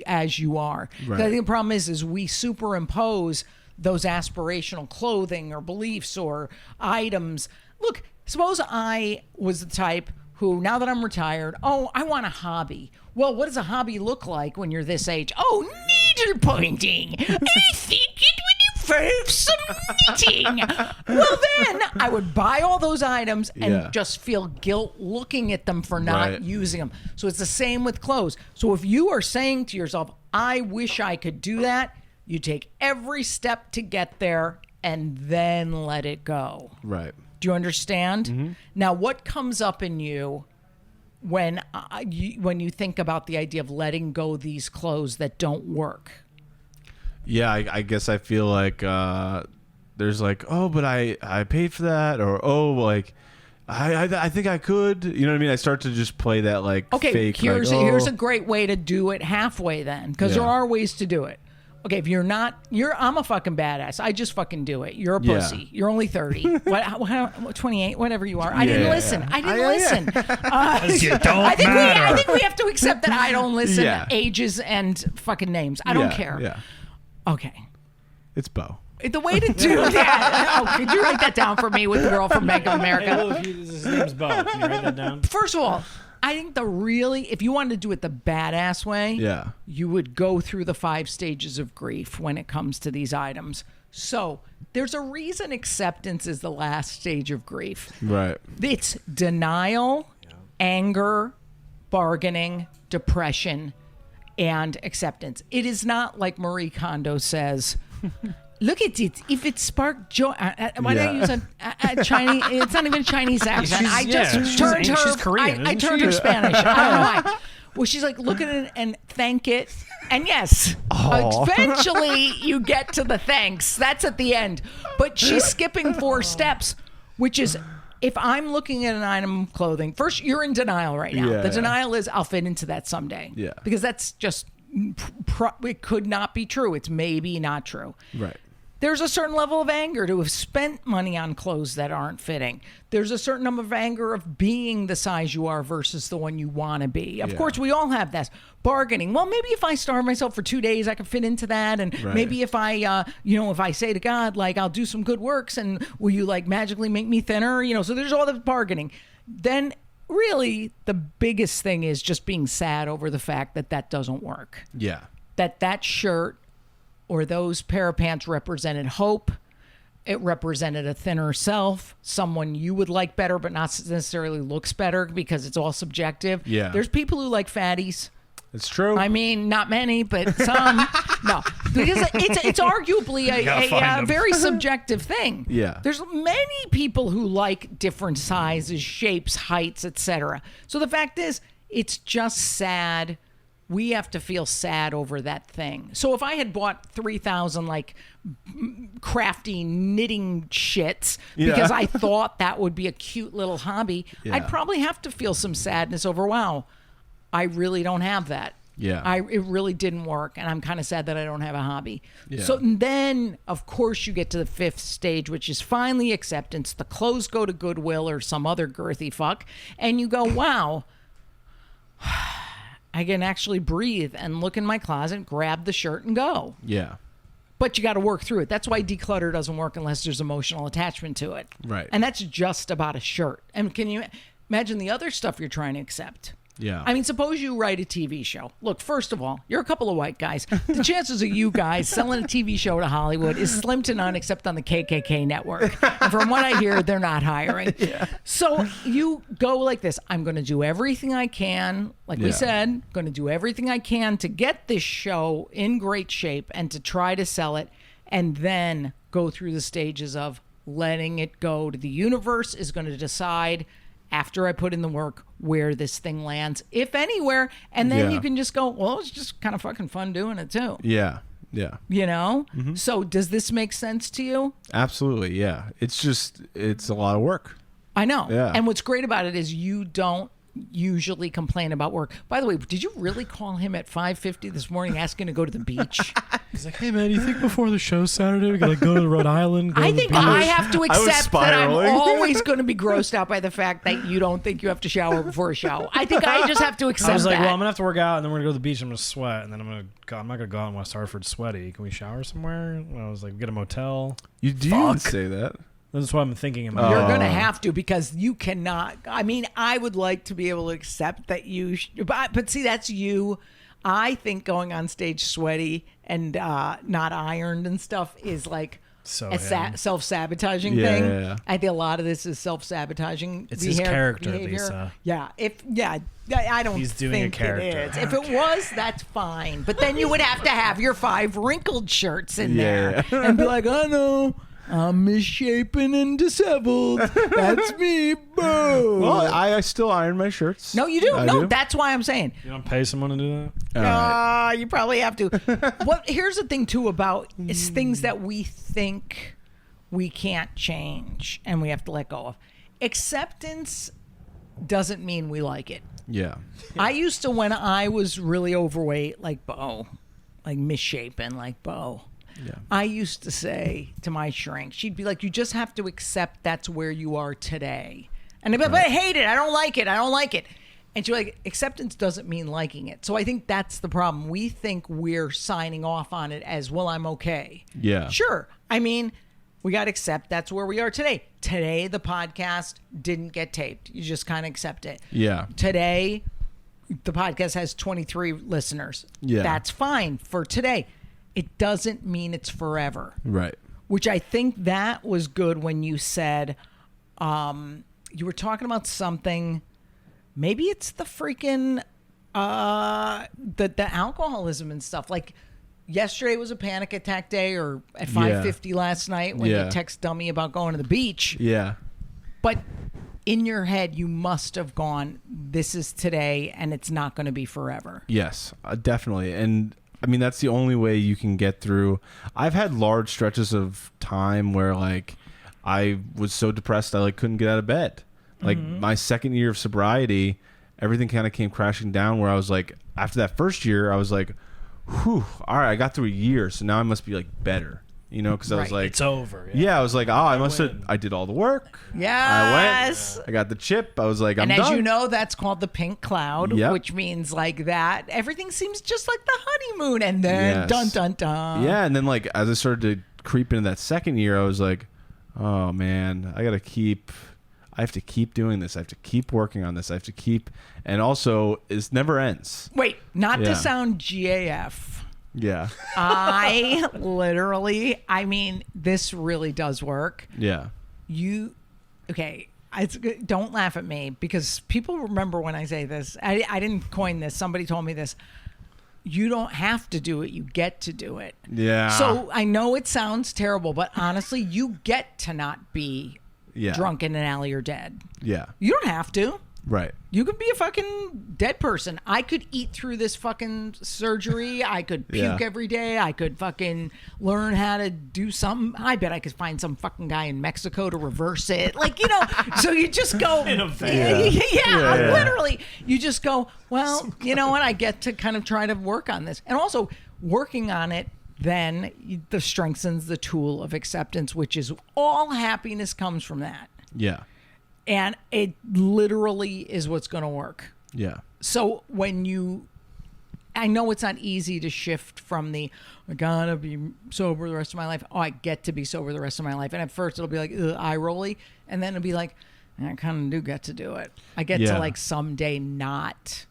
as you are. Right. I think the problem is we superimpose those aspirational clothing or beliefs or items. Look, suppose I was the type who, now that I'm retired, I want a hobby. Well, what does a hobby look like when you're this age? Oh, needlepointing. I think it would involve some knitting. Well, then I would buy all those items and just feel guilt looking at them for not using them. So it's the same with clothes. So if you are saying to yourself, I wish I could do that, you take every step to get there and then let it go. Right. Do you understand? Mm-hmm. Now, what comes up in you when you think about the idea of letting go these clothes that don't work? Yeah, I guess I feel like there's like, oh, but I paid for that, or oh, like I think I could. You know what I mean? I start to just play that like fake. Here's like, here's a great way to do it halfway then, because there are ways to do it. Okay, if I'm a fucking badass. I just fucking do it. You're a pussy. You're only 30. What 28, whatever you are. I didn't listen. I think we have to accept that I don't listen to ages and fucking names. I don't care. Yeah. Okay. It's Beau. The way to do that. Could you write that down for me with the girl from Bank of America? Hey, look, his name's Beau. Can you write that down? First of all, I think if you wanted to do it the badass way, you would go through the 5 stages of grief when it comes to these items. So there's a reason acceptance is the last stage of grief. Right. It's denial, anger, bargaining, depression, and acceptance. It is not like Marie Kondo says, look at it. If it sparked joy, why did I use a Chinese? It's not even a Chinese accent. She's Korean. I turned her Spanish. I don't know why. Well, she's like, look at it and thank it. And yes, eventually you get to the thanks. That's at the end. But she's skipping 4 steps, which is, if I'm looking at an item of clothing, first, you're in denial right now. The denial is, I'll fit into that someday. Yeah. Because that's just, it could not be true. It's maybe not true. Right. There's a certain level of anger to have spent money on clothes that aren't fitting. There's a certain number of anger of being the size you are versus the one you want to be. Of course, we all have that. Bargaining. Well, maybe if I starve myself for 2 days, I can fit into that. And maybe if I, if I say to God, like, I'll do some good works and will you like magically make me thinner? So there's all the bargaining. Then really the biggest thing is just being sad over the fact that doesn't work. Yeah. That shirt or those pair of pants represented hope. It represented a thinner self, someone you would like better, but not necessarily looks better because it's all subjective. Yeah. There's people who like fatties. It's true. I mean, not many, but some. No, because it's arguably a very subjective thing. Yeah. There's many people who like different sizes, shapes, heights, etc. So the fact is, it's just sad. We have to feel sad over that thing. So if I had bought 3,000 like crafty knitting shits because I thought that would be a cute little hobby, I'd probably have to feel some sadness over, wow, I really don't have that. Yeah. It really didn't work, and I'm kind of sad that I don't have a hobby. Yeah. So then, of course, you get to the 5th stage, which is finally acceptance. The clothes go to Goodwill or some other girthy fuck, and you go, wow, I can actually breathe and look in my closet, grab the shirt, and go. Yeah. But you got to work through it. That's why declutter doesn't work unless there's emotional attachment to it. Right. And that's just about a shirt. And can you imagine the other stuff you're trying to accept? Yeah. I mean, suppose you write a TV show. Look, first of all, you're a couple of white guys. The chances of you guys selling a TV show to Hollywood is slim to none except on the KKK network. And from what I hear, they're not hiring. Yeah. So you go like this. I'm going to do everything I can, like we said, going to do everything I can to get this show in great shape and to try to sell it, and then go through the stages of letting it go to the universe is going to decide after I put in the work where this thing lands, if anywhere, and then you can just go, well, it's just kind of fucking fun doing it too. Yeah. Yeah. You know? Mm-hmm. So does this make sense to you? Absolutely. Yeah. It's a lot of work. I know. Yeah. And what's great about it is you don't usually complain about work. By the way, did you really call him at 5:50 this morning asking to go to the beach? He's like, hey man, you think before the show Saturday we gotta go to Rhode Island? I think I have to accept that I'm always going to be grossed out by the fact that you don't think you have to shower before a show. I think I just have to accept that. I was like, well, I'm gonna have to work out, and then we're gonna go to the beach. I'm gonna sweat, and then I'm not gonna go out in West Hartford sweaty. Can we shower somewhere? And I was like, get a motel. You didn't say that. That's what I'm thinking about. You're going to have to, because you cannot. I mean, I would like to be able to accept that you, but see, that's you. I think going on stage sweaty and not ironed and stuff is like a self-sabotaging thing. Yeah. I think a lot of this is self-sabotaging. It's his character, behavior. Lisa. Yeah. I don't He's doing think a character. it is. If it was, that's fine. But then you would have to have your 5 wrinkled shirts in there and be like, oh no, I'm misshapen and disheveled. That's me, Beau. Well, I still iron my shirts. No, you do. No, that's why I'm saying. You don't pay someone to do that? You probably have to. Well, here's the thing, too, about it's things that we think we can't change and we have to let go of. acceptance doesn't mean we like it. Yeah. I used to, when I was really overweight, like Beau, like misshapen, like Beau. Yeah. I used to say to my shrink, she'd be like, you just have to accept that's where you are today. And I'd be like, but I hate it. I don't like it. I don't like it. And she's like, acceptance doesn't mean liking it. So I think that's the problem. We think we're signing off on it as, well, I'm okay. Yeah. Sure. I mean, we got to accept that's where we are today. Today, the podcast didn't get taped. You just kind of accept it. Yeah. Today, the podcast has 23 listeners. Yeah. That's fine for today. It doesn't mean it's forever. Right. Which I think that was good when you said, you were talking about something. Maybe it's the freaking the alcoholism and stuff. Like yesterday was a panic attack day, or at 5:50 last night when you text dummy about going to the beach. Yeah. But in your head, you must have gone, this is today and it's not going to be forever. Yes, definitely. And I mean, that's the only way you can get through. I've had large stretches of time where like I was so depressed I like couldn't get out of bed. Like my second year of sobriety, everything kind of came crashing down where I was like, after that first year, I was like, whew, all right, I got through a year. So now I must be like better, you know? Cause I was like, It's over. yeah, I was like, oh, I must have, I did all the work. Yes. I went, I got the chip. I was like, I'm and done. as you know, that's called the pink cloud, Yep. which means like that everything seems just like the honeymoon. And then Yes. dun, dun, dun. Yeah. And then like, as I started to creep into that second year, I was like, oh man, I have to keep doing this. I have to keep working on this. I have to keep, and also it never ends. Wait, not Yeah. to sound GAF. Yeah. I literally, I mean, this really does work. Yeah. Don't laugh at me because people remember when I say this. I didn't coin this. Somebody told me this. You don't have to do it. You get to do it. Yeah. So I know it sounds terrible, but honestly, you get to not be drunk in an alley or dead. Yeah. You don't have to. Right. You could be a fucking dead person. I could eat through this fucking surgery. I could puke every day. I could fucking learn how to do something. I bet I could find some fucking guy in Mexico to reverse it. Like, you know, so you just go. In a van. Yeah, literally. You just go, well, you know what? I get to kind of try to work on this. And also working on it then strengthens the tool of acceptance, which is all happiness comes from that. Yeah. And it literally is what's going to work. Yeah. So I know it's not easy to shift from I gotta be sober the rest of my life. Oh, I get to be sober the rest of my life. And at first it'll be like eye rolly. And then it'll be like, I kind of do get to do it. I get to like someday not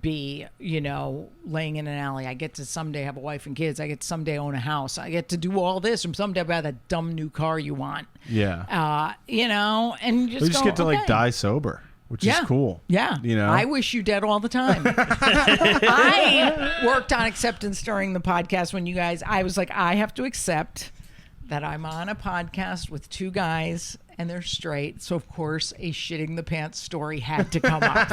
be, laying in an alley. I get to someday have a wife and kids. I get to someday own a house. I get to do all this, or someday buy that dumb new car you want. Yeah. And you just get to like die sober, which is cool. Yeah. I wish you dead all the time. I worked on acceptance during the podcast when I was like, I have to accept that I'm on a podcast with two guys and they're straight. So of course a shitting the pants story had to come up.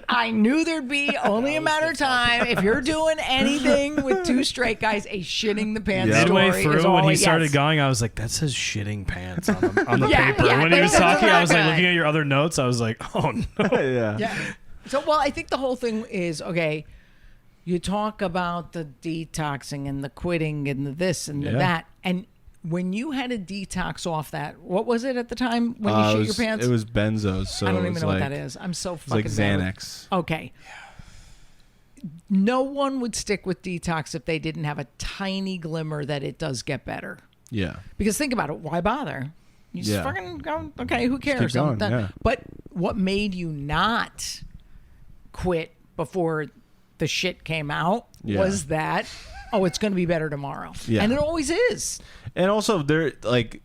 I knew there'd be only a matter of time. If you're doing anything with two straight guys, a shitting the pants story Midway through is when he always, started going, I was like, that says shitting pants on the Yeah, paper. yeah, When he was that's talking, I was like exactly. looking at your other notes. I was like, oh no. Yeah. So, I think the whole thing is, okay, you talk about the detoxing and the quitting and the this and the that. And when you had a detox off that, what was it at the time when you shit your pants? It was benzos. So I don't even know what like, that is. I'm so It's fucking like bad with- Xanax. Okay. No one would stick with detox if they didn't have a tiny glimmer that it does get better. Yeah. Because think about it, why bother? You just fucking go, okay, who cares? keep going, I'm done. yeah. But what made you not quit before the shit came out was that, it's going to be better tomorrow. Yeah. And it always is. And also, they're like,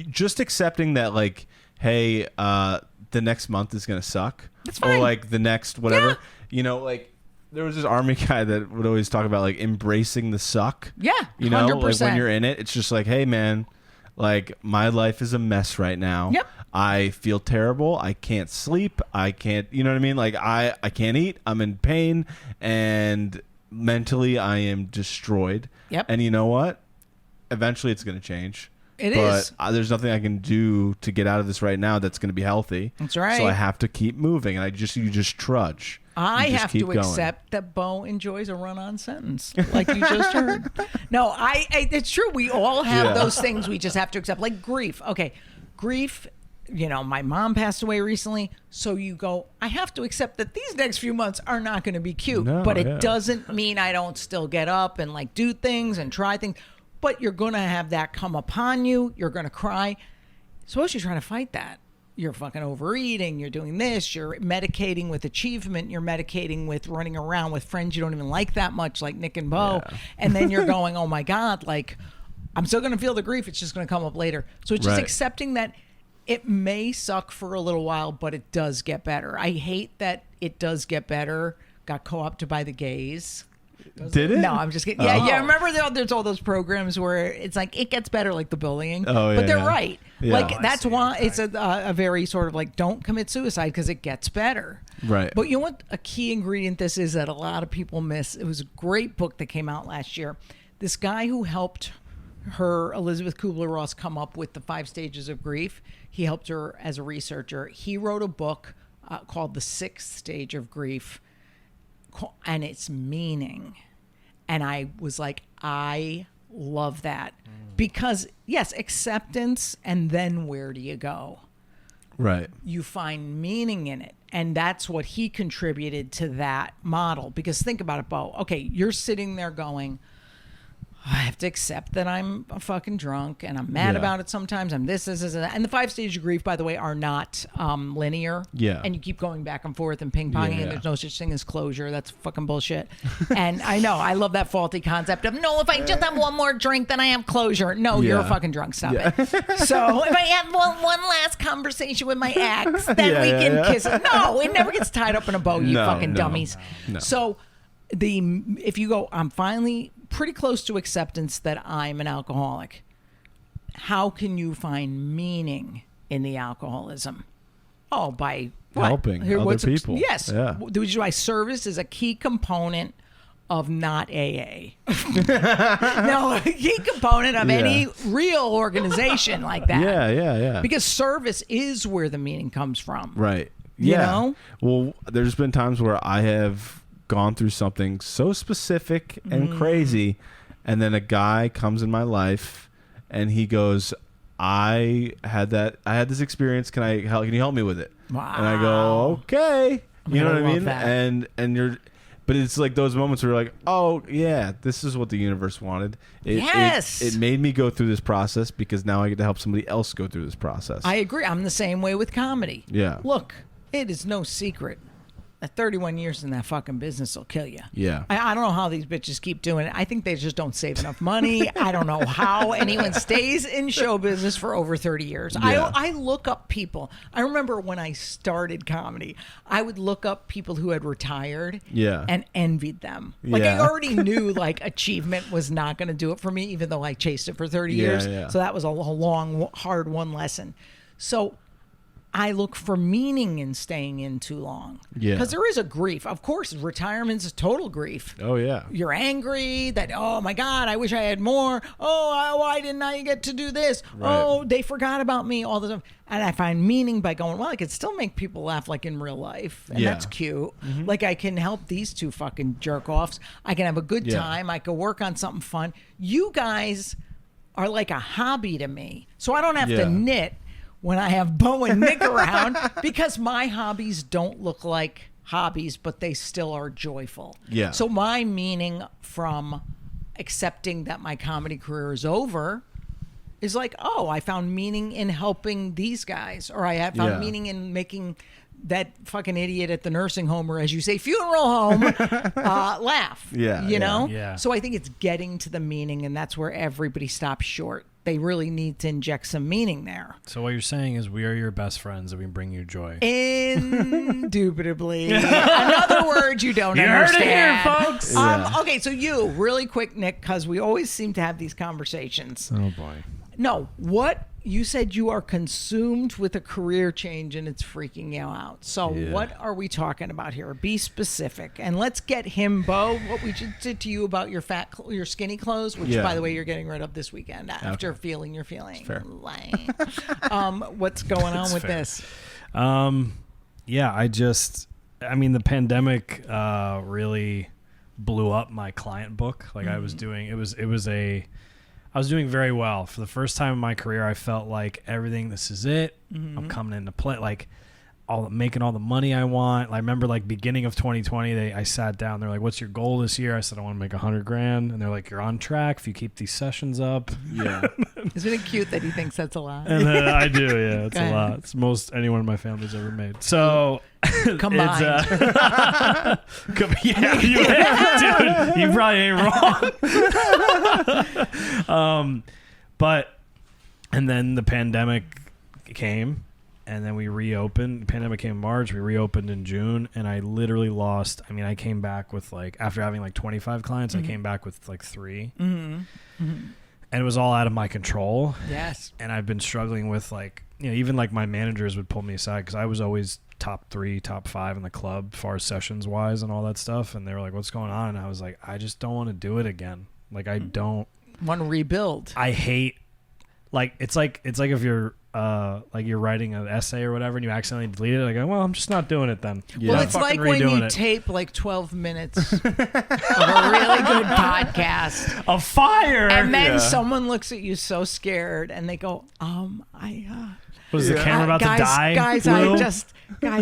just accepting that, like, hey, the next month is gonna suck. That's fine. Or like the next whatever. Like there was this army guy that would always talk about like embracing the suck. Yeah, 100%. 100%. Like when you're in it, it's just like, hey man, like my life is a mess right now. Yep. I feel terrible. I can't sleep. I can't. You know what I mean? Like I can't eat. I'm in pain, and mentally I am destroyed. Yep. And you know what? Eventually, it's gonna change. It but is. There's nothing I can do to get out of this right now that's going to be healthy. That's right. So I have to keep moving, and you just trudge. I You just have keep to going. accept that Beau enjoys a run-on sentence, like you just heard. No, it's true. We all have those things we just have to accept, like grief. Okay, grief. You know, my mom passed away recently, so you go, I have to accept that these next few months are not going to be cute. No, but it doesn't mean I don't still get up and like do things and try things. But you're going to have that come upon you. You're going to cry. Suppose you're trying to fight that. You're fucking overeating, you're doing this, you're medicating with achievement, you're medicating with running around with friends you don't even like that much, like Nick and Beau. Yeah. And then you're going, oh my God, like, I'm still going to feel the grief. It's just going to come up later. So it's just accepting that it may suck for a little while, but it does get better. I hate that it does get better. Got co-opted by the gays. Did it? No, I'm just kidding. Yeah. Remember there's all those programs where it's like it gets better, like the bullying. Oh, yeah, but they're yeah. right. Yeah. Like Oh, that's why it's a very sort of like don't commit suicide because it gets better. Right. But you know what? A key ingredient this is that a lot of people miss. It was a great book that came out last year. This guy who helped her, Elizabeth Kubler-Ross, come up with the 5 stages of grief. He helped her as a researcher. He wrote a book called The 6th Stage of Grief, and it's meaning. And I was like, I love that. Because, yes, acceptance, and then where do you go? Right. You find meaning in it. And that's what he contributed to that model. Because think about it, Beau. Okay, you're sitting there going, I have to accept that I'm a fucking drunk and I'm mad about it sometimes. I'm this, and that. And the 5 stages of grief, by the way, are not linear. Yeah. And you keep going back and forth and ping-ponging, and there's no such thing as closure. That's fucking bullshit. And I know, I love that faulty concept of, no, if I just have one more drink, then I have closure. No, you're a fucking drunk. Stop it. So if I have one last conversation with my ex, then we can kiss it. No, it never gets tied up in a bow, you fucking dummies. No. So if you go, I'm finally pretty close to acceptance that I'm an alcoholic. How can you find meaning in the alcoholism? Oh, by what? Helping other people. Yes. Yeah. Which is why service is a key component of not AA. No, a key component of any real organization like that. Yeah. Because service is where the meaning comes from. Right. You Yeah. know? Well, there's been times where I have gone through something so specific and crazy, and then a guy comes in my life and he goes, I had this experience, can you help me with it? Wow. And I go, okay. You know what I mean? that. And you're, but it's like those moments where you're like, oh yeah, this is what the universe wanted. It made me go through this process because now I get to help somebody else go through this process. I agree. I'm the same way with comedy. Yeah. Look, it is no secret that 31 years in that fucking business will kill you. Yeah. I don't know how these bitches keep doing it. I think they just don't save enough money. I don't know how anyone stays in show business for over 30 years. Yeah. I look up people. I remember when I started comedy, I would look up people who had retired and envied them. Like I already knew like achievement was not going to do it for me, even though I chased it for 30 years. Yeah. So that was a long, hard one lesson. So I look for meaning in staying in too long. Yeah. Because there is a grief. Of course, retirement's a total grief. Oh, yeah. You're angry that, oh, my God, I wish I had more. Oh, why didn't I get to do this? Right. Oh, they forgot about me, all the time. And I find meaning by going, well, I could still make people laugh like in real life. And that's cute. Mm-hmm. Like I can help these two fucking jerk-offs. I can have a good time. I can work on something fun. You guys are like a hobby to me. So I don't have to knit when I have Beau and Nick around, because my hobbies don't look like hobbies, but they still are joyful. Yeah. So my meaning from accepting that my comedy career is over is like, oh, I found meaning in helping these guys, or I have found meaning in making that fucking idiot at the nursing home, or as you say, funeral home, laugh. You know? Yeah. So I think it's getting to the meaning, and that's where everybody stops short. They really need to inject some meaning there. So what you're saying is we are your best friends and we bring you joy. Indubitably. Another word you don't understand. Heard it here, folks. Okay, so you, really quick, Nick, because we always seem to have these conversations. Oh, boy. No, what you said you are consumed with a career change and it's freaking you out. So what are we talking about here? Be specific. And let's get him, Beau, what we just did to you about your your skinny clothes, which, by the way, you're getting rid of this weekend after feeling your feeling. What's going on with this? The pandemic really blew up my client book. Like I was doing, I was doing very well. For the first time in my career, I felt like everything, this is it. I'm coming into play, like making all the money I want. I remember like beginning of 2020, I sat down, they're like, what's your goal this year? I said, I want to make $100,000. And they're like, you're on track if you keep these sessions up. Yeah. Isn't it cute that he thinks that's a lot? And I do, yeah. It's a lot. It's most anyone in my family's ever made. So combined. Dude, you probably ain't wrong. And then the pandemic came, and then we reopened. The pandemic came in March. We reopened in June, and I literally lost. I mean, I came back with after having 25 clients, I came back with 3. And it was all out of my control. Yes. And I've been struggling with even my managers would pull me aside because I was always top 3, top 5 in the club as far as sessions wise and all that stuff. And they were like, what's going on? And I was like, I just don't want to do it again. I don't want to rebuild. I hate, it's like if you're, you're writing an essay or whatever and you accidentally delete it. I go, well, I'm just not doing it then. Yeah. Well, it's like when you tape 12 minutes of a really good podcast. A fire. And then someone looks at you so scared and they go, was the camera about to die? Guys,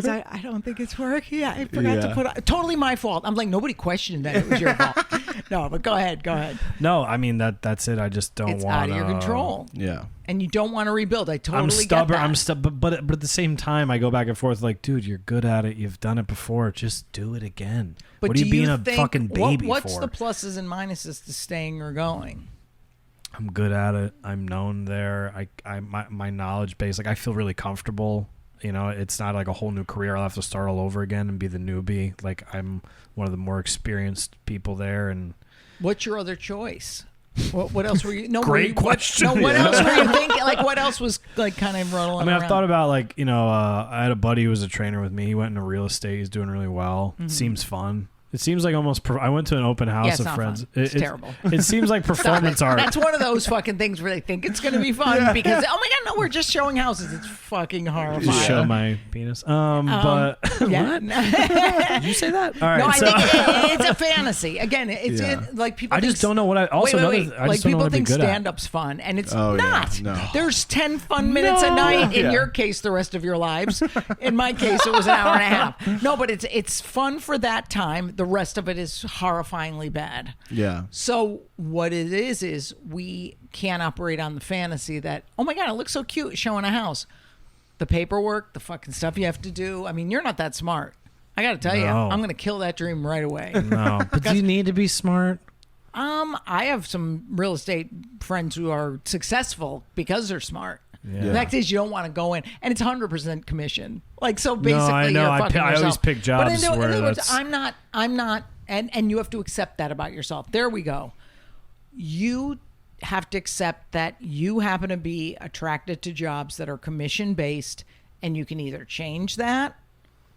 I don't think it's working. I forgot to put it. Totally my fault. I'm like, nobody questioned that it was your fault. No, but go ahead. No, I mean, that's it. I just don't want to. It's out of your control. Yeah. And you don't want to rebuild. I totally I'm stubborn. get that. I'm stubborn. But at the same time, I go back and forth dude, you're good at it. You've done it before. Just do it again. But what are you being a fucking baby what's for? the pluses and minuses to staying or going? I'm good at it. I'm known there. My knowledge base, I feel really comfortable. It's not like a whole new career. I'll have to start all over again and be the newbie. I'm one of the more experienced people there. And what's your other choice? What else were you? No, great question. What else were you thinking? What else was kind of rolling? I've thought about I had a buddy who was a trainer with me. He went into real estate. He's doing really well. Mm-hmm. Seems fun. It seems like almost. I went to an open house of friends. It's terrible. It seems like performance art. That's one of those fucking things where they think it's going to be fun because oh my god, no, we're just showing houses. It's fucking horrifying. Just show my penis. But what? Did you say that? All right. No, I think it's a fantasy. Again, it's people. I just don't know what I. Also, wait. I just don't know people what think to be good stand-up's fun, and it's not. Yeah, no. There's 10 fun minutes a night. In your case, the rest of your lives. In my case, it was an hour and a half. No, but it's fun for that time. The rest of it is horrifyingly bad. Yeah. So what it is we can't operate on the fantasy that, oh my god, it looks so cute showing a house. The paperwork, the fucking stuff you have to do. I mean, you're not that smart. I got to tell you, I'm going to kill that dream right away. No, but do you need to be smart? I have some real estate friends who are successful because they're smart. Yeah. The fact is, you don't want to go in, and it's 100% commission. So basically, no, I know. you're fucking yourself. I always pick jobs but where words, that's. I'm not, and you have to accept that about yourself. There we go. You have to accept that you happen to be attracted to jobs that are commission based, and you can either change that,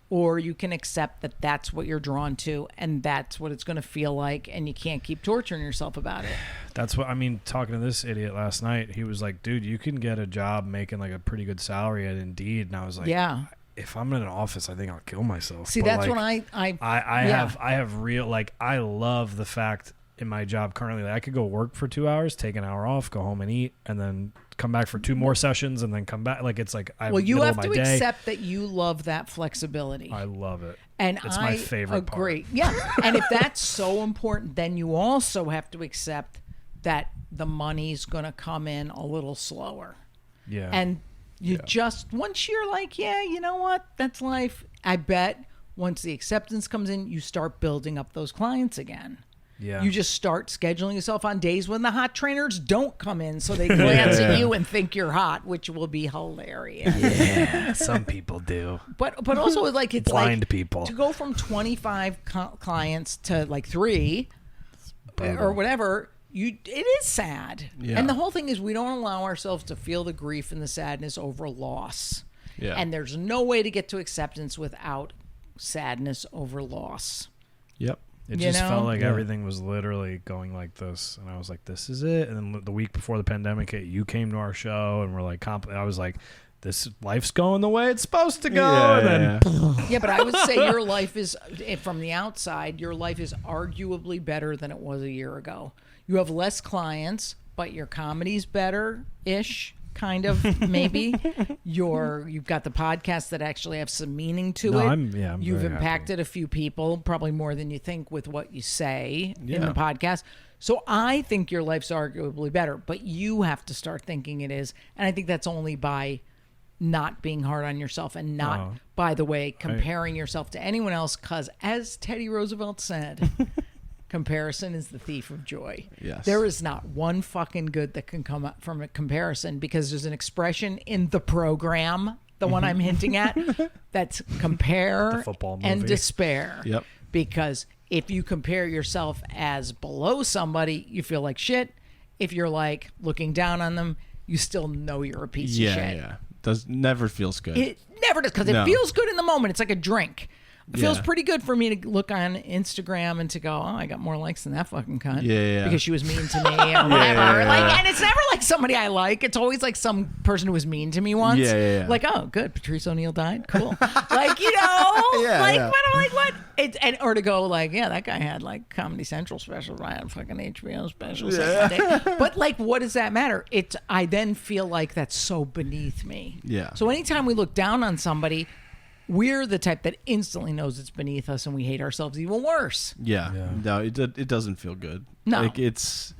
or you can accept that that's what you're drawn to, and that's what it's going to feel like, and you can't keep torturing yourself about it. That's what I mean. Talking to this idiot last night, he was like, "Dude, you can get a job making a pretty good salary at Indeed," and I was like, "Yeah." If I'm in an office, I think I'll kill myself. See, that's when I have real I love the fact in my job currently I could go work for 2 hours, take an hour off, go home and eat, and then come back for 2 more sessions, and then come back. You have to accept that you love that flexibility. I love it, and it's my favorite part. Yeah, and if that's so important, then you also have to accept that the money's going to come in a little slower. Yeah, and you just, once you're like, yeah, you know what, that's life. I bet once the acceptance comes in, you start building up those clients again. Yeah. You just start scheduling yourself on days when the hot trainers don't come in, so they glance at you and think you're hot, which will be hilarious. Yeah, some people do. But also it's blind people. To go from 25 clients to 3 or whatever, it is sad. Yeah. And the whole thing is we don't allow ourselves to feel the grief and the sadness over loss. Yeah. And there's no way to get to acceptance without sadness over loss. Yep. It You just know? felt like Yeah. everything was literally going like this, and I was like, "This is it." And then the week before the pandemic hit, you came to our show, and we're like, I was like, "This life's going the way it's supposed to go." Yeah, and then Yeah, but I would say your life is, from the outside, your life is arguably better than it was a year ago. You have less clients, but your comedy's better-ish, kind of, maybe. You've got the podcasts that actually have some meaning to No, it. I'm You've very impacted a few people, probably more than you think with what you say in Yeah. the podcast. So I think your life's arguably better, but you have to start thinking it is. And I think that's only by not being hard on yourself and not, by the way, comparing yourself to anyone else. Because as Teddy Roosevelt said, comparison is the thief of joy. Yes. There is not one fucking good that can come up from a comparison, because there's an expression in the program, the one I'm hinting at, that's compare The football and movie. despair. Yep. Because if you compare yourself as below somebody, you feel like shit. If you're like looking down on them, you still know you're a piece of shit. Yeah. Never feels good. It never does, because No. it feels good in the moment. It's like a drink. It feels Yeah. pretty good for me to look on Instagram and to go, oh, I got more likes than that fucking cunt. Yeah. Because she was mean to me or whatever. yeah. Like, and it's never like somebody I like. It's always like some person who was mean to me once. Yeah. Like, oh, good, Patrice O'Neal died. Cool. Like, you know, Yeah. but I'm like, what? Or to go like, yeah, that guy had like Comedy Central specials. I had fucking HBO specials. But like, what does that matter? I then feel like that's so beneath me. Yeah. So anytime we look down on somebody, we're the type that instantly knows it's beneath us, and we hate ourselves even worse. Yeah. No, it doesn't feel good. No. Like it's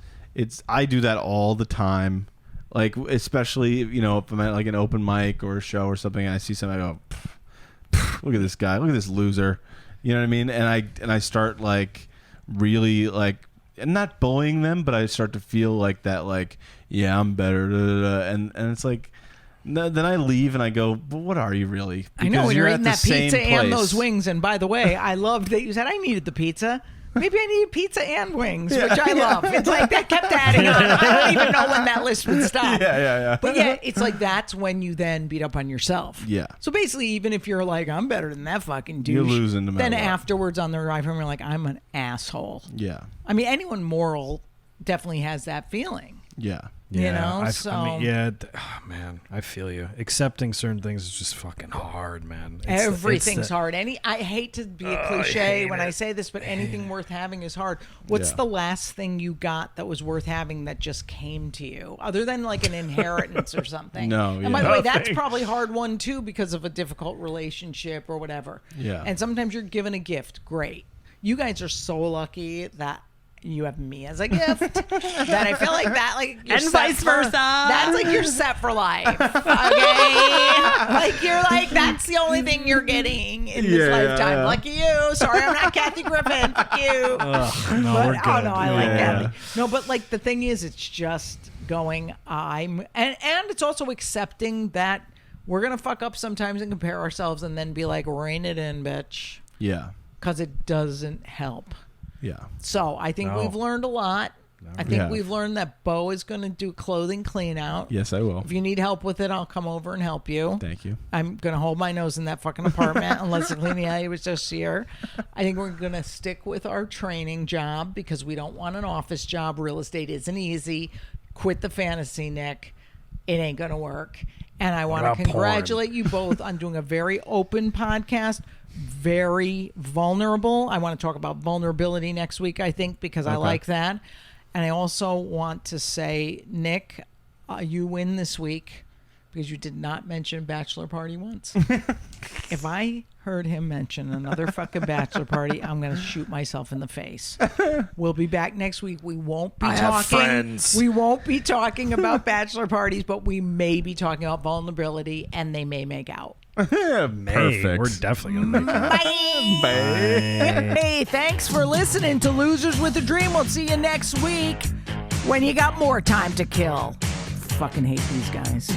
I do that all the time. Like, especially, if I'm at like an open mic or a show or something, and I see somebody, I go, look at this guy, look at this loser. You know what I mean? And I start like really like, and not bullying them, but I start to feel like that, like, yeah, I'm better. And it's like, no, then I leave and I go, but what are you really? Because I know, when you're at eating the that same pizza and place. those wings. And by the way, I loved that you said I needed the pizza. Maybe I needed pizza and wings, which I love. It's like that kept adding on. I don't even know when that list would stop. Yeah. But yeah, it's like that's when you then beat up on yourself. Yeah. So basically, even if you're like, I'm better than that fucking douche, You're losing no matter then what. afterwards on the ride home, you're like, I'm an asshole. Yeah. I mean, anyone moral definitely has that feeling. Yeah. You know, man, I feel you. Accepting certain things is just fucking hard, man. Everything's hard. I hate to be a cliche when I say this, but anything worth having is hard. What's Yeah. the last thing you got that was worth having that just came to you, other than like an inheritance or something? No, And by yeah. the way, that's probably a hard one too, because of a difficult relationship or whatever. Yeah. And sometimes you're given a gift. Great. You guys are so lucky that you have me as a gift, that I feel like that, like, you're And set vice for- versa. That's like you're set for life. Okay, like you're like, that's the only thing you're getting in this Yeah, lifetime. yeah. Lucky you. Sorry, I'm not Kathy Griffin. Fuck you. No, But, we're good. oh no, I like Yeah. Kathy. No, but like the thing is, it's just going. And it's also accepting that we're gonna fuck up sometimes and compare ourselves, and then be like, rein it in, bitch, Yeah. because it doesn't help. Yeah. So I think No. we've learned a lot. I think Yeah. we've learned that Beau is going to do clothing clean out. Yes, I will. If you need help with it, I'll come over and help you. Thank you. I'm going to hold my nose in that fucking apartment unless the cleaning lady was just here. I think we're going to stick with our training job because we don't want an office job. Real estate isn't easy. Quit the fantasy, Nick. It ain't going to work. And I want to about porn? congratulate you both on doing a very open podcast, very vulnerable. I want to talk about vulnerability next week, I think, because I Okay. like that. And I also want to say, Nick, you win this week because you did not mention bachelor party once. If I heard him mention another fucking bachelor party, I'm going to shoot myself in the face. We'll be back next week. We won't be talking. We won't be talking about bachelor parties, but we may be talking about vulnerability, and they may make out. Perfect. We're definitely gonna make that. Bye. Hey, thanks for listening to Losers with a Dream. We'll see you next week when you got more time to kill. Fucking hate these guys.